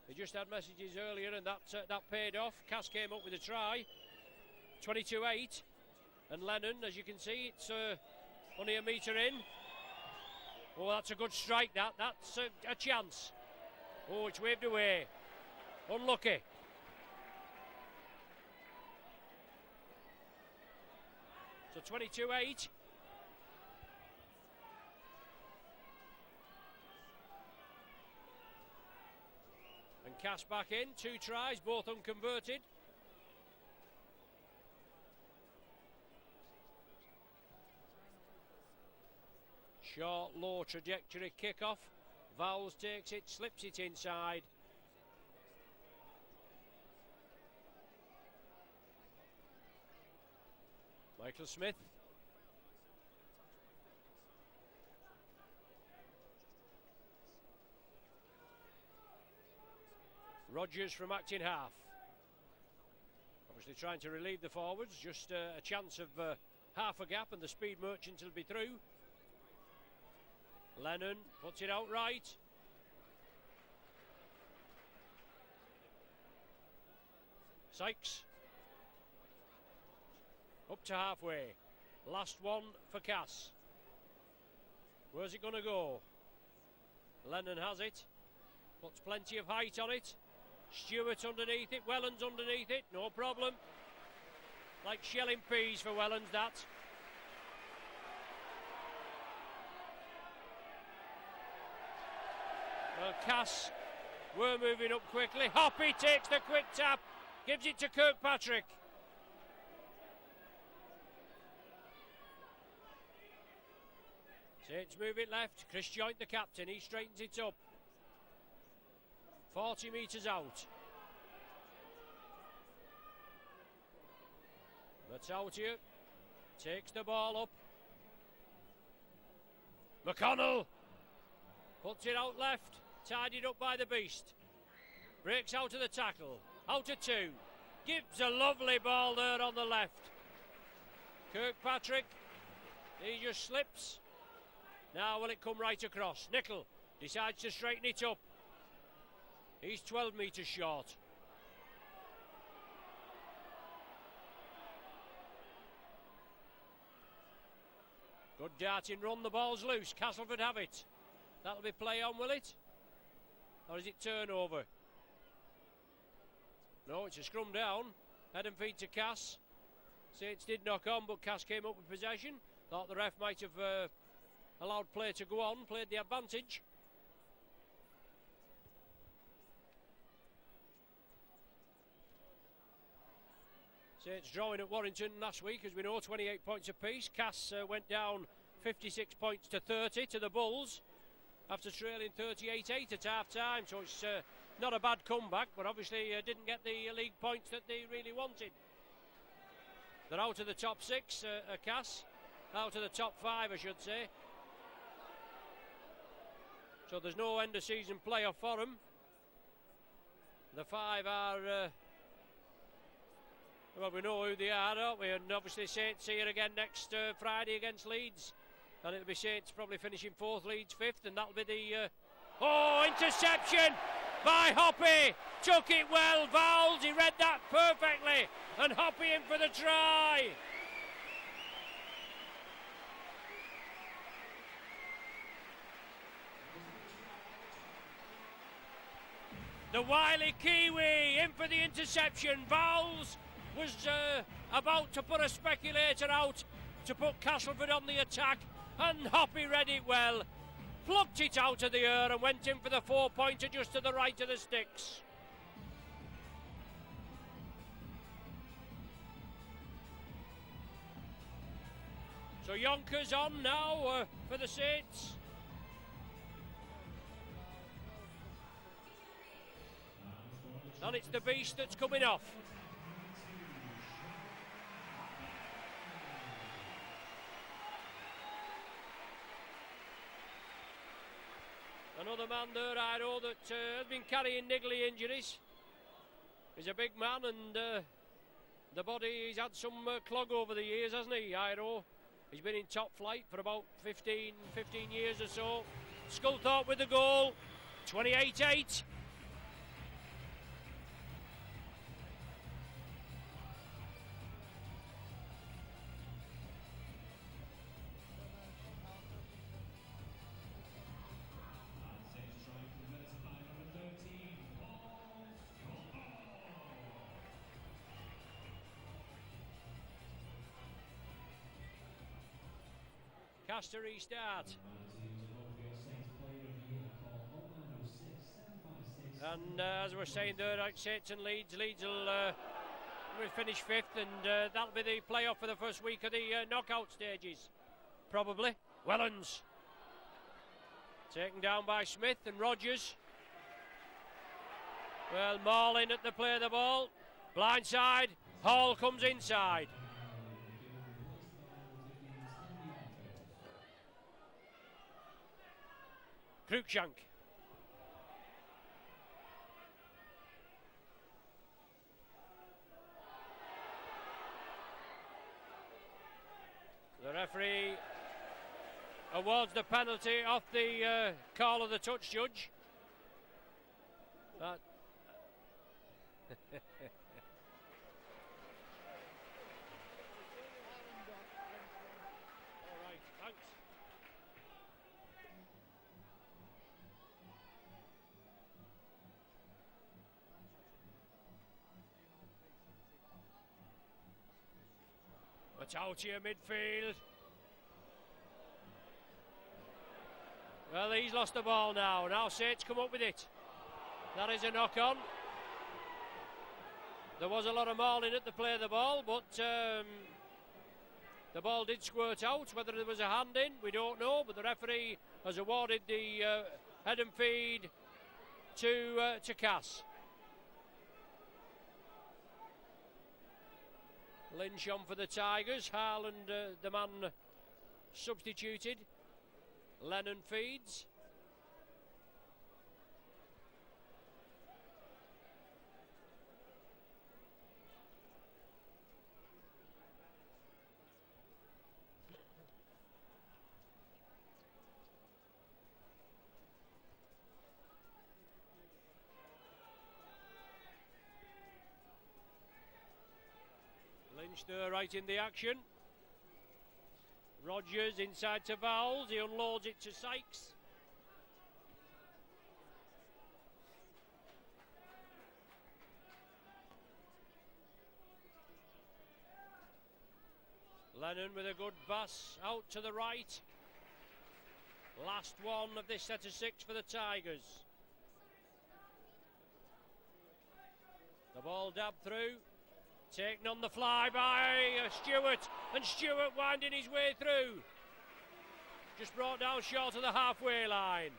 He just had messages earlier, and that paid off. Cass came up with a try, 22-8, and Lennon, as you can see, it's only a metre in. Oh, that's a good strike. That's a chance. Oh, it's waved away. Unlucky. So 22-8. And Cass back in, 2 tries, both unconverted. Short, low trajectory kick-off. Vowles takes it, slips it inside. Michael Smith. Rogers from acting half. Obviously trying to relieve the forwards. Just a chance of half a gap and the speed merchant will be through. Lennon puts it out right. Sykes. Up to halfway. Last one for Cass. Where's it going to go? Lennon has it. Puts plenty of height on it. Stewart underneath it, Wellens underneath it, no problem. Like shelling peas for Wellens, that. Well, Cass were moving up quickly. Hoppy takes the quick tap, gives it to Kirkpatrick. Saints move it left. Chris Joint, the captain, he straightens it up. 40 metres out. That's out here. Takes the ball up. McConnell puts it out left. Tidied up by the beast. Breaks out of the tackle. Out to two. Gives a lovely ball there on the left. Kirkpatrick. He just slips. Now will it come right across? Nickel decides to straighten it up. He's 12 metres short. Good darting run, the ball's loose. Castleford have it. That'll be play on, will it? Or is it turnover? No, it's a scrum down. Head and feet to Cass. Saints did knock on, but Cass came up with possession. Thought the ref might have allowed play to go on, played the advantage. Saints drawing at Warrington last week, as we know, 28 points apiece. Cass went down 56 points to 30 to the Bulls after trailing 38-8 at half-time, so it's not a bad comeback, but obviously didn't get the league points that they really wanted. They're out of the top six, Cass, out of the top five, I should say. So there's no end of season playoff for them. The five are, well, we know who they are, don't we? And obviously Saints here again next Friday against Leeds. And it'll be Saints probably finishing fourth, Leeds fifth, and that'll be the... oh, interception by Hoppy. Took it well, Vowles, he read that perfectly. And Hoppy in for the try. The wily Kiwi in for the interception. Vowles was about to put a speculator out to put Castleford on the attack, and Hoppy read it well, plucked it out of the air and went in for the 4-pointer just to the right of the sticks. So Yonkers on now for the Saints. And it's the beast that's coming off. Another man there, I know, that has been carrying niggly injuries. He's a big man, and the body, he's had some clog over the years, hasn't he, Iro? He's been in top flight for about 15 years or so. Sculthorpe with the goal, 28-8. Caster restart. And as we're saying there, like Saints and Leeds will finish fifth, and that'll be the playoff for the first week of the knockout stages. Probably. Wellens. Taken down by Smith and Rogers. Well, Marlin at the play of the ball. Blindside. Hall comes inside. Cruikshank. The referee awards the penalty off the call of the touch judge. That all right, thanks. But out here midfield. Well, he's lost the ball now. Now Saints come up with it. That is a knock on. There was a lot of mauling at the play of the ball, but the ball did squirt out. Whether there was a hand in, we don't know, but the referee has awarded the head and feed to Cass. Lynch on for the Tigers. Harland, the man substituted. Lennon feeds. Lynch there right in the action. Rogers inside to Vowles, he unloads it to Sykes. Lennon with a good pass out to the right. Last one of this set of 6 for the Tigers. The ball dabbed through. Taken on the fly by Stewart, and Stewart winding his way through. Just brought down short of the halfway line.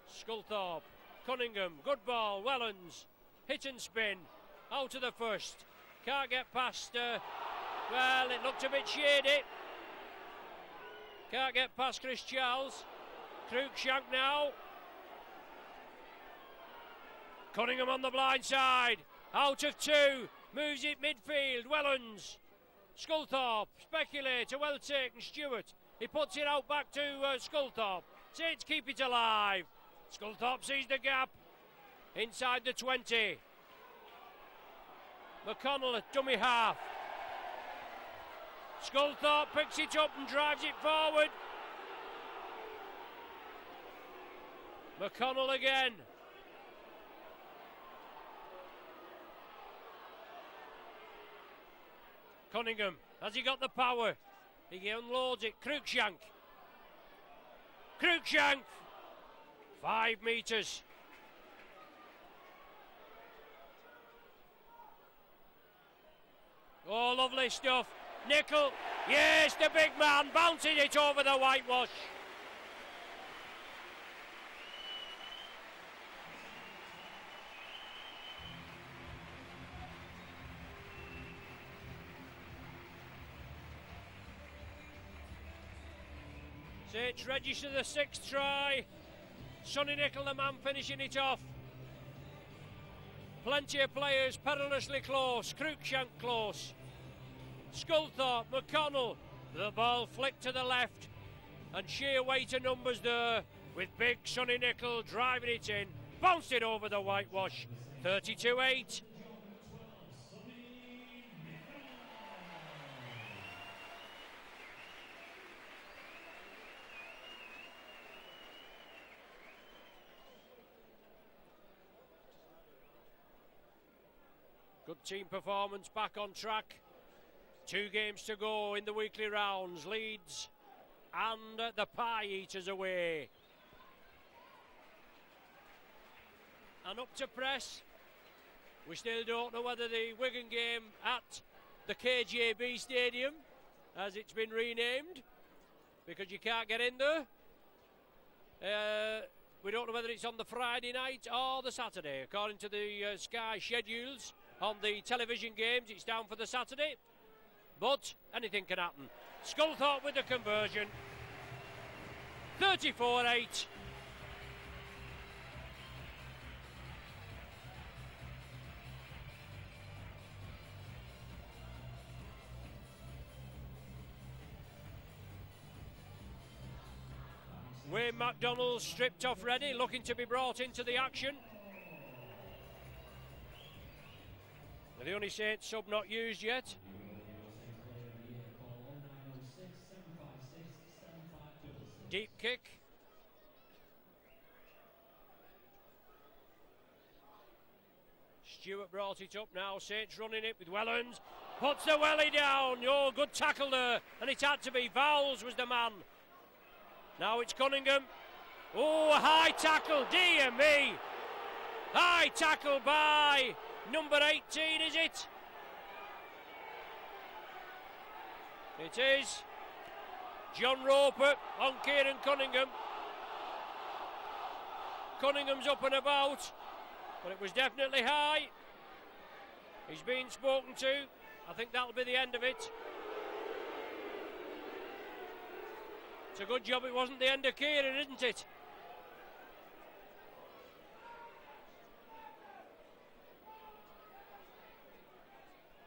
Sculthorpe, Cunningham, good ball, Wellens, hit and spin, out of the first. Can't get past, well, it looked a bit shady. Can't get past Chris Charles. Cruikshank now. Cunningham on the blind side. Out of 2, moves it midfield, Wellens. Sculthorpe, speculator, well taken, Stewart. He puts it out back to Sculthorpe. Saints keep it alive. Sculthorpe sees the gap. Inside the 20. McConnell at dummy half. Sculthorpe picks it up and drives it forward. McConnell again. Cunningham, has he got the power? He unloads it. Cruikshank. 5 metres. Oh, lovely stuff. Nickel. Yes, the big man bouncing it over the whitewash. Saints register the 6th try. Sonny Nickel, the man, finishing it off. Plenty of players perilously close. Cruikshank close. Sculthorpe, McConnell. The ball flicked to the left. And sheer weight of numbers there. With big Sonny Nickel driving it in. Bounced it over the whitewash. 32-8. Good team performance, back on track. 2 games to go in the weekly rounds. Leeds and the Pie Eaters away. And up to press. We still don't know whether the Wigan game at the KJB Stadium, as it's been renamed, because you can't get in there. We don't know whether it's on the Friday night or the Saturday. According to the Sky schedules on the television games, it's down for the Saturday. But anything can happen. Sculthorpe with the conversion. 34-8. Wayne McDonald stripped off ready, looking to be brought into the action. The only Saints sub not used yet. Deep kick. Stewart brought it up now. Saints running it with Wellens. Puts the welly down. Oh, good tackle there. And it had to be. Vowles was the man. Now it's Cunningham. Oh, a high tackle. Dear me. High tackle by number 18, is it? It is. John Roper on Kieran Cunningham. Cunningham's up and about, but it was definitely high. He's been spoken to. I think that'll be the end of it. It's a good job it wasn't the end of Kieran, isn't it?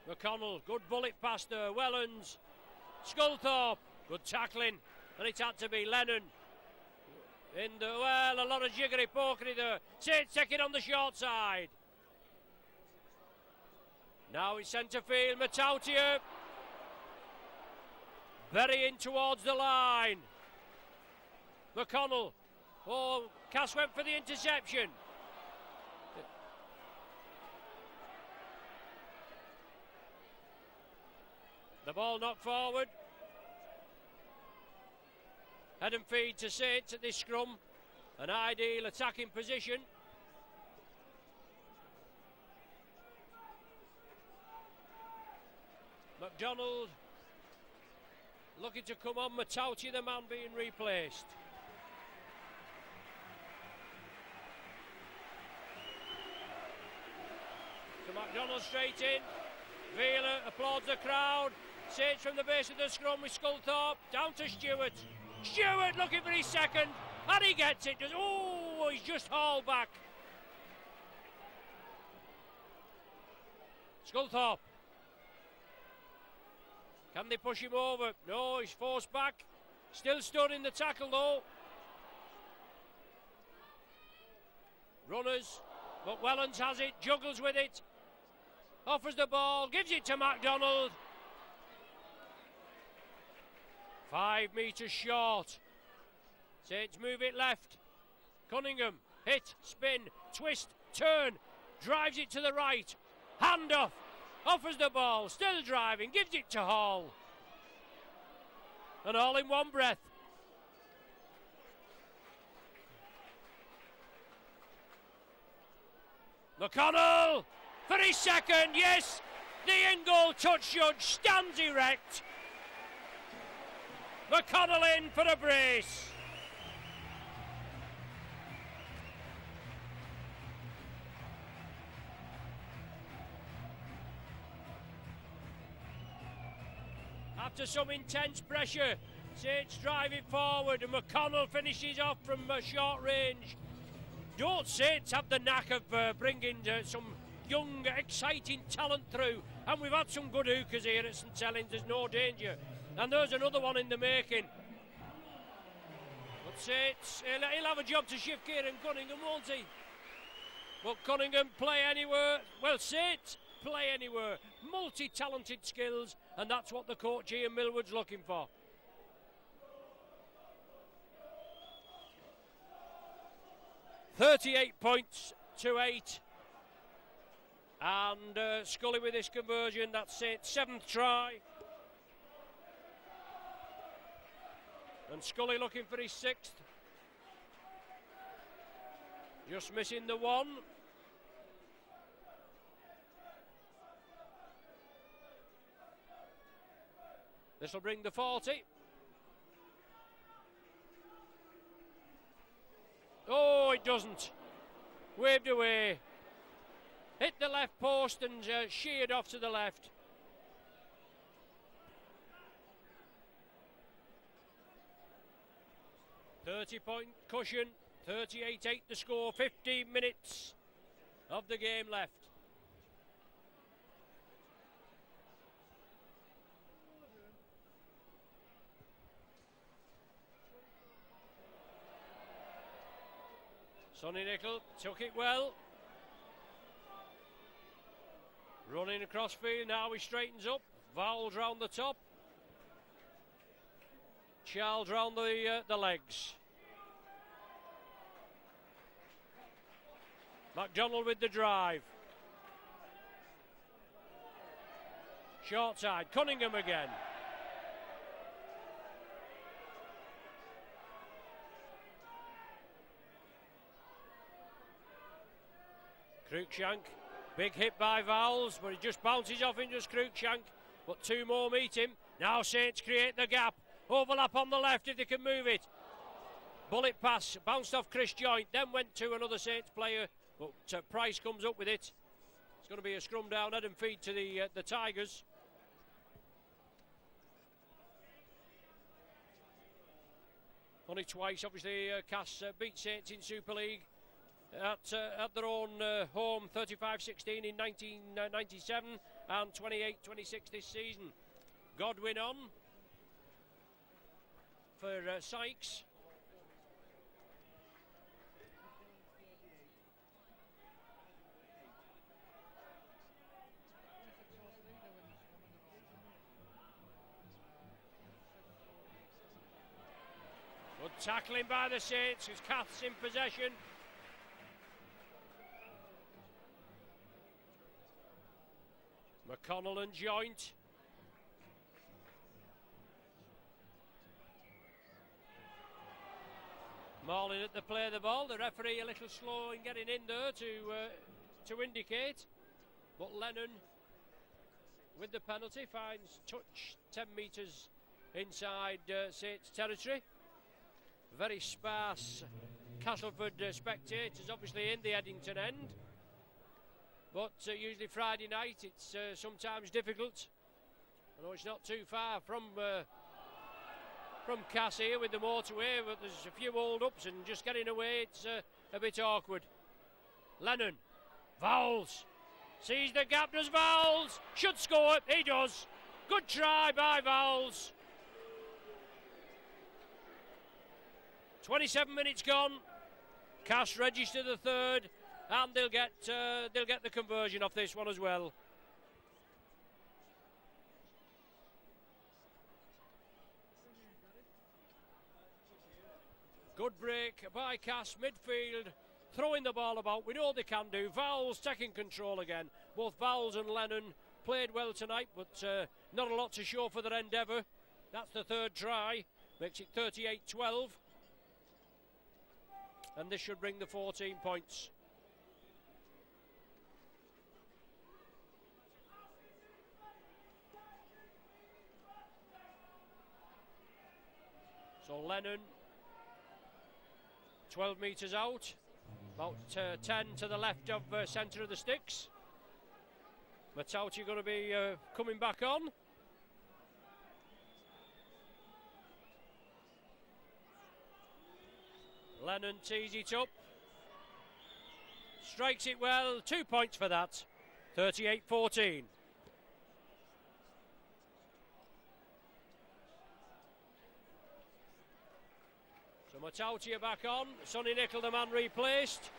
McConnell, good bullet pass there. Wellens, Sculthorpe, good tackling, and it had to be Lennon. Well, a lot of jiggery pokery there. Saints take it on the short side. Now it's centre field. Matautia. Burying towards the line. McConnell. Oh, Cass went for the interception. The ball knocked forward. Head and feed to Saints at this scrum. An ideal attacking position. McDonald looking to come on. Matauti, the man being replaced. To McDonald straight in. Wheeler applauds the crowd. Saints from the base of the scrum with Sculthorpe. Down to Stewart. Stewart looking for his second, and he gets it. Oh, he's just hauled back. Sculthorpe. Can they push him over? No, he's forced back. Still stood in the tackle though. Runners, but Wellens has it, juggles with it. Offers the ball, gives it to MacDonald. 5 metres short. Saints move it left. Cunningham, hit, spin, twist, turn, drives it to the right. Hand off, offers the ball, still driving, gives it to Hall. And all in one breath. McConnell for his second, yes. The in-goal touch judge stands erect. McConnell in for a brace. After some intense pressure, Saints drive it forward and McConnell finishes off from short range. Don't Saints have the knack of bringing some young, exciting talent through? And we've had some good hookers here at St Helens, there's no danger. And there's another one in the making. But Saints, he'll have a job to shift Kieran Cunningham, won't he? But Cunningham play anywhere. Well, Saints play anywhere. Multi-talented skills, and that's what the coach Ian Millwood's looking for. £38 points to 8. And Scully with this conversion, that's it, 7th try. And Scully looking for his 6th. Just missing the 1. This will bring the 40. Oh, it doesn't. Waved away. Hit the left post and sheared off to the left. £30-point cushion, 38-8 the score, 15 minutes of the game left. Sonny Nicol took it well. Running across field, now he straightens up. Vowles round the top. Charles round the legs. MacDonald with the drive. Short side, Cunningham again. Cruikshank, big hit by Vowles, but he just bounces off into Cruikshank. But two more meet him. Now Saints create the gap. Overlap on the left if they can move it. Bullet pass, bounced off Chris Joint, then went to another Saints player, but Price comes up with it. It's going to be a scrum down, head and feed to the Tigers. Only twice, obviously, Cass beat Saints in Super League at their own home, 35-16 in 1997 and 28-26 this season. Godwin on for Sykes. Good tackling by the Saints as Cath's in possession. McConnell and Joint. Marlin at the play of the ball. The referee a little slow in getting in there to indicate. But Lennon with the penalty finds touch 10 metres inside Saints territory. Very sparse Castleford spectators obviously in the Eddington end. But usually Friday night it's sometimes difficult. I know it's not too far from Cass here with the motorway, but there's a few hold-ups and just getting away it's a bit awkward. Lennon, Vowles, sees the gap, does Vowles, should score, he does. Good try by Vowles. 27 minutes gone. Cass register the third, and they'll get the conversion off this one as well. Good break by Cass, midfield, throwing the ball about. We know they can do. Vowles taking control again. Both Vowles and Lennon played well tonight, but not a lot to show for their endeavour. That's the third try, makes it 38-12. And this should bring the 14 points. So Lennon, 12 metres out, about 10 to the left of centre of the sticks. Matauti going to be coming back on. Lennon tees it up, strikes it well, 2 points for that, 38-14. So Matauti back on, Sonny Nicol the man replaced.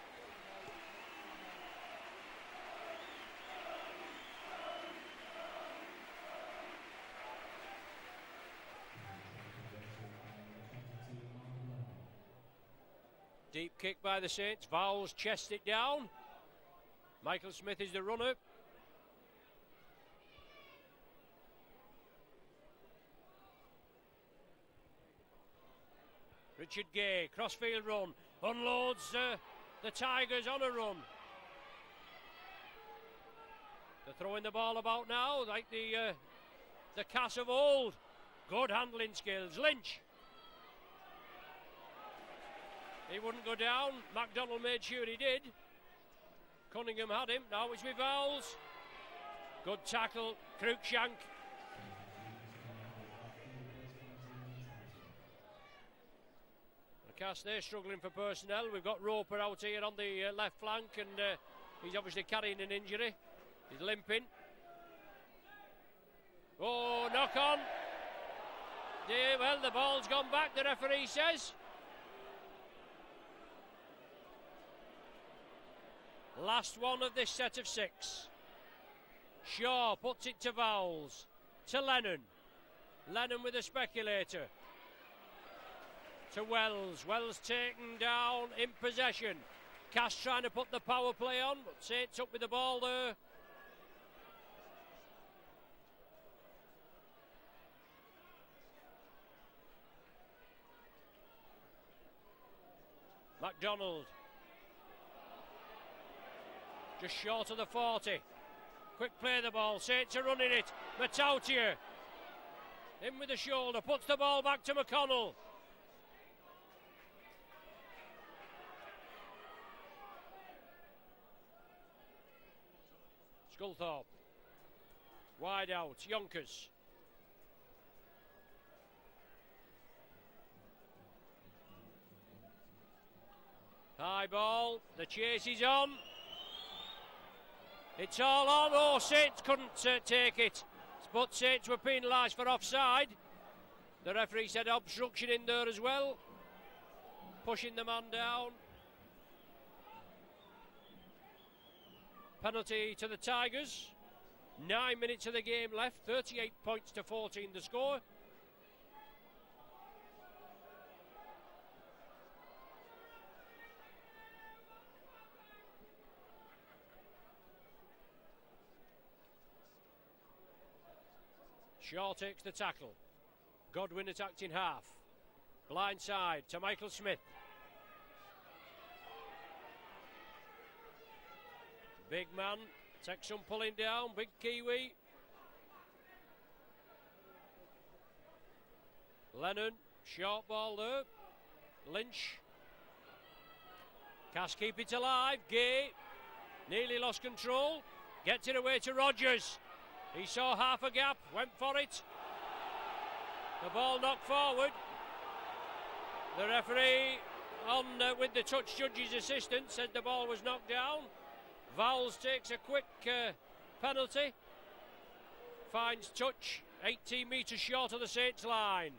Deep kick by the Saints, Vowles chests it down. Michael Smith is the runner. Richard Gay, crossfield run, unloads the Tigers on a run. They're throwing the ball about now, like the Cass of old. Good handling skills, Lynch. He wouldn't go down. MacDonald made sure he did. Cunningham had him. Now it's with Vowles. Good tackle. Cruikshank. Cass, they're struggling for personnel. We've got Roper out here on the left flank, and he's obviously carrying an injury. He's limping. Oh, knock on. Yeah, well, the ball's gone back, the referee says. Last one of this set of 6. Shaw puts it to Vowles, to Lennon. Lennon with a speculator. To Wells. Wells taken down in possession. Cass trying to put the power play on, but Saints up with the ball there. MacDonald. Just short of the 40. Quick play the ball. Saints are running it. Matautia. In with the shoulder. Puts the ball back to McConnell. Sculthorpe. Wide out. Yonkers. High ball. The chase is on. It's all on. Oh, Saints couldn't take it. But Saints were penalised for offside. The referee said obstruction in there as well. Pushing the man down. Penalty to the Tigers. 9 minutes of the game left. 38 points to 14 the score. Shaw takes the tackle. Godwin attacked in half. Blind side to Michael Smith. Big man takes some pulling down. Big Kiwi. Lennon. Short ball there. Lynch. Cass keep it alive. Gay. Nearly lost control. Gets it away to Rogers. He saw half a gap, went for it. The ball knocked forward. The referee, on with the touch judge's assistant, said the ball was knocked down. Vowles takes a quick penalty. Finds touch, 18 metres short of the Saints line.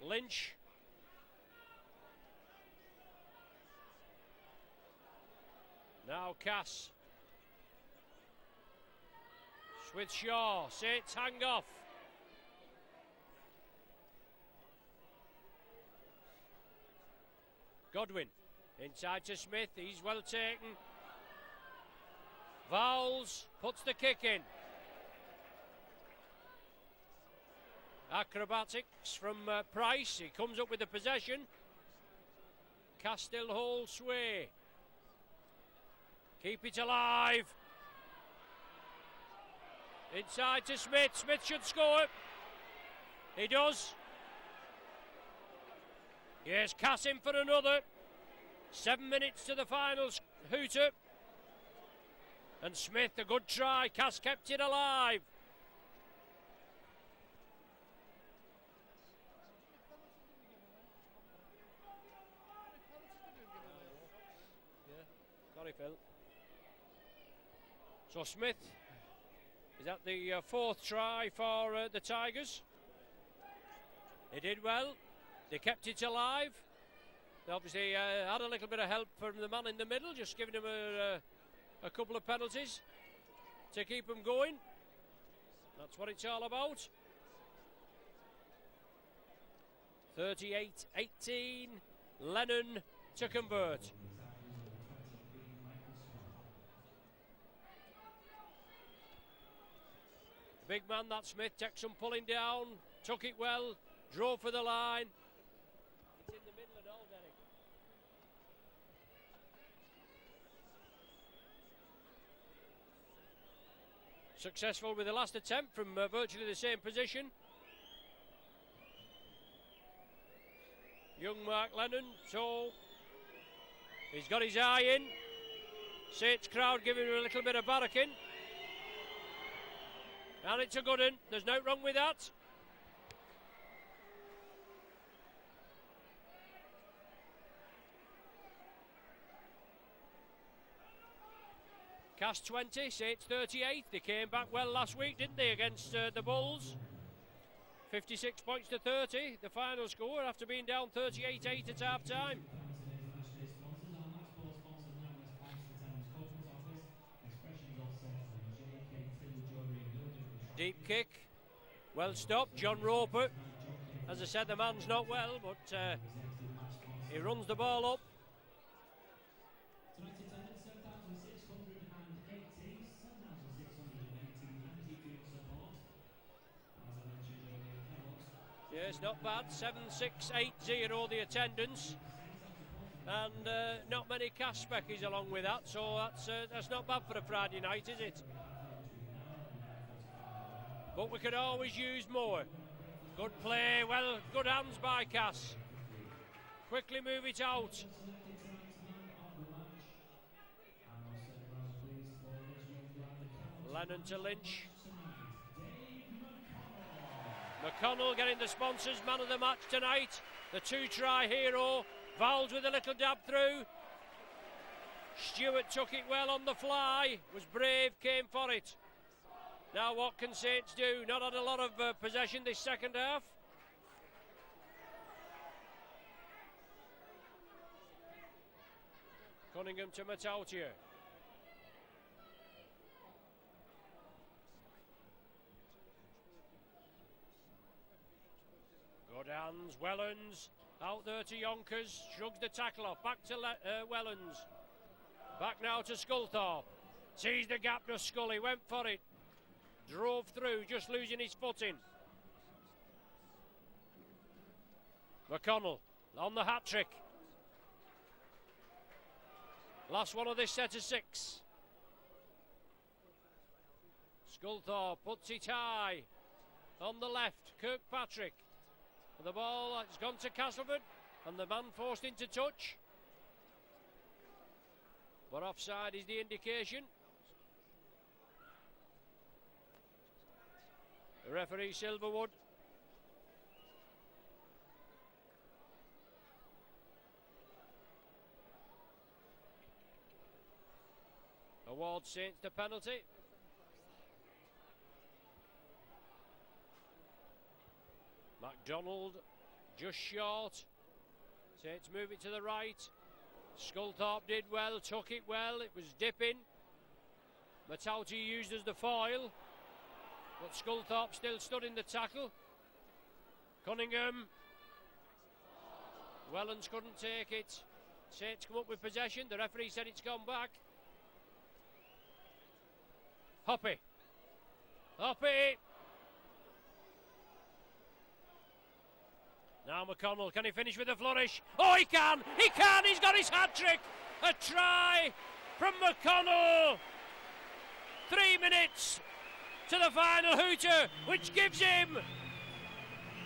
Lynch. Now Cass. With Shaw. Saints hang off. Godwin. Inside to Smith. He's well taken. Vowles puts the kick in. Acrobatics from Price. He comes up with the possession. Cass still holds sway. Keep it alive. Inside to Smith. Smith should score. He does. Yes, Cass in for another. 7 minutes to the final hooter. And Smith, a good try. Cass kept it alive. Yeah, sorry, Phil. So Smith is at the fourth try for the Tigers. They did well. They kept it alive. They obviously had a little bit of help from the man in the middle, just giving him a couple of penalties to keep him going. That's what it's all about. 38-18. Lennon to convert. Big man, that Smith, takes some pulling down, took it well, drove for the line. It's in the middle and all, Derek. Successful with the last attempt from virtually the same position. Young Mark Lennon, so he's got his eye in. Saints crowd giving him a little bit of barracking. And it's a good one. There's no wrong with that. Cass 20, Saints 38. They came back well last week, didn't they, against the Bulls? 56 points to 30, the final score after being down 38-8 at half time. Deep kick, well stopped. John Roper, as I said, the man's not well, but he runs the ball up. Yes, not bad. 7,680 the attendance, and not many cash speckies along with that. So that's not bad for a Friday night, is it? But we could always use more. Good play. Well, good hands by Cass. Quickly move it out. Lennon to Lynch. McConnell getting the sponsors man of the match tonight. The 2-try hero. Vowles with a little dab through. Stewart took it well on the fly. Was brave, came for it. Now what can Saints do? Not had a lot of possession this second half. Cunningham to Matautia. Good hands, Wellens out there to Yonkers, shrugs the tackle off, back to Wellens. Back now to Sculthorpe. Sees the gap to Scully, went for it. Drove through, just losing his footing. McConnell on the hat-trick. Last one of this set of 6. Sculthorpe puts it high. On the left, Kirkpatrick. The ball has gone to Castleford, and the man forced into touch. But offside is the indication. The referee Silverwood. Awards Saints the penalty. MacDonald just short. Saints move it to the right. Sculthorpe did well, took it well, it was dipping. Matauti used as the foil, but Sculthorpe still stood in the tackle. Cunningham. Wellens couldn't take it. Saints come up with possession. The referee said it's gone back. Hoppy. Now McConnell, can he finish with a flourish? Oh, he can! He's got his hat-trick! A try from McConnell! 3 minutes to the final hooter, which gives him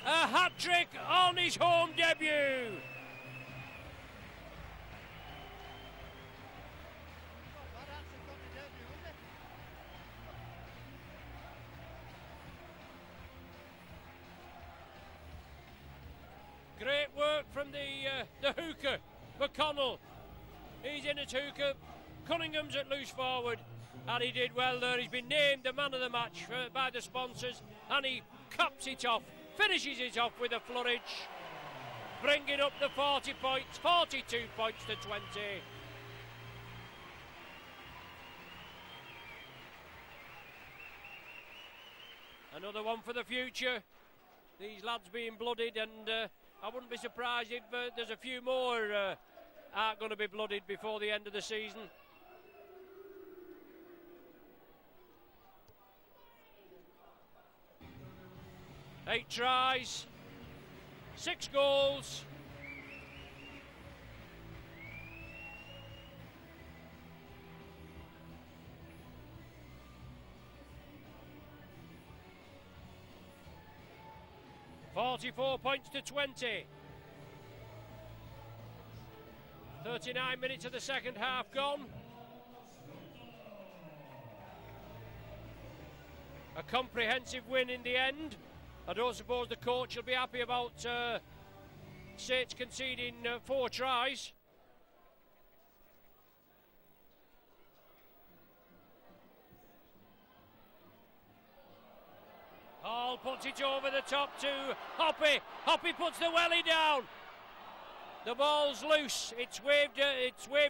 a hat-trick on his home debut. Great work from the hooker, McConnell. He's in at hooker. Cunningham's at loose forward, and he did well there. He's been named the man of the match by the sponsors, and he cups it off, finishes it off with a flourish, bringing up the 40 points, 42 points to 20. Another one for the future. These lads being blooded, and I wouldn't be surprised if there's a few more aren't going to be blooded before the end of the season. Eight tries, 6 goals. $44 points to 20. 39 minutes of the second half gone. A comprehensive win in the end. I don't suppose the coach will be happy about Saints conceding 4 tries. Hall puts it over the top to Hoppy. Hoppy puts the welly down. The ball's loose. It's waved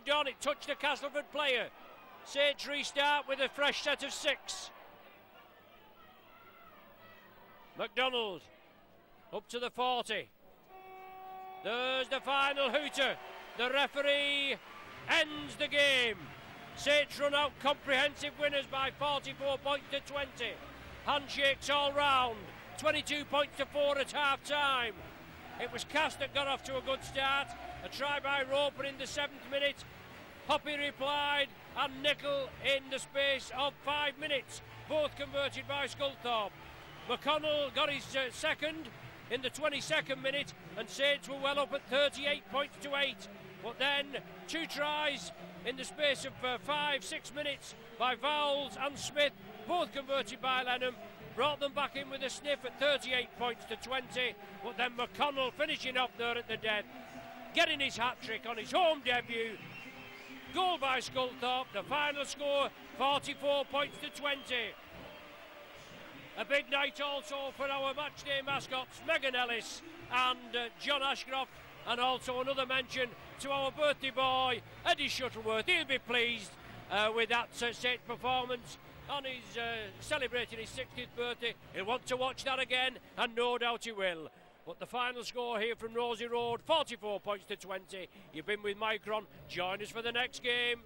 on. It touched the Castleford player. Saints restart with a fresh set of 6. MacDonald up to the 40. There's the final hooter. The referee ends the game. Saints run out comprehensive winners by 44 points to 20. Handshakes all round. 22 points to 4 at half time. It was Cass that got off to a good start. A try by Roper in the 7th minute. Hoppy replied, and Nickel in the space of 5 minutes. Both converted by Sculthorpe. McConnell got his second in the 22nd minute, and Saints were well up at 38 points to 8. But then 2 tries in the space of 5-6 minutes by Vowles and Smith, both converted by Lenham, brought them back in with a sniff at 38 points to 20. But then McConnell finishing off there at the death, getting his hat-trick on his home debut. Goal by Sculthorpe, the final score 44 points to 20. A big night also for our matchday mascots, Megan Ellis and John Ashcroft, and also another mention to our birthday boy, Eddie Shuttleworth. He'll be pleased with that state performance on his celebrating his 60th birthday. He'll want to watch that again, and no doubt he will. But the final score here from Rosie Road, 44 points to 20. You've been with Micron. Join us for the next game.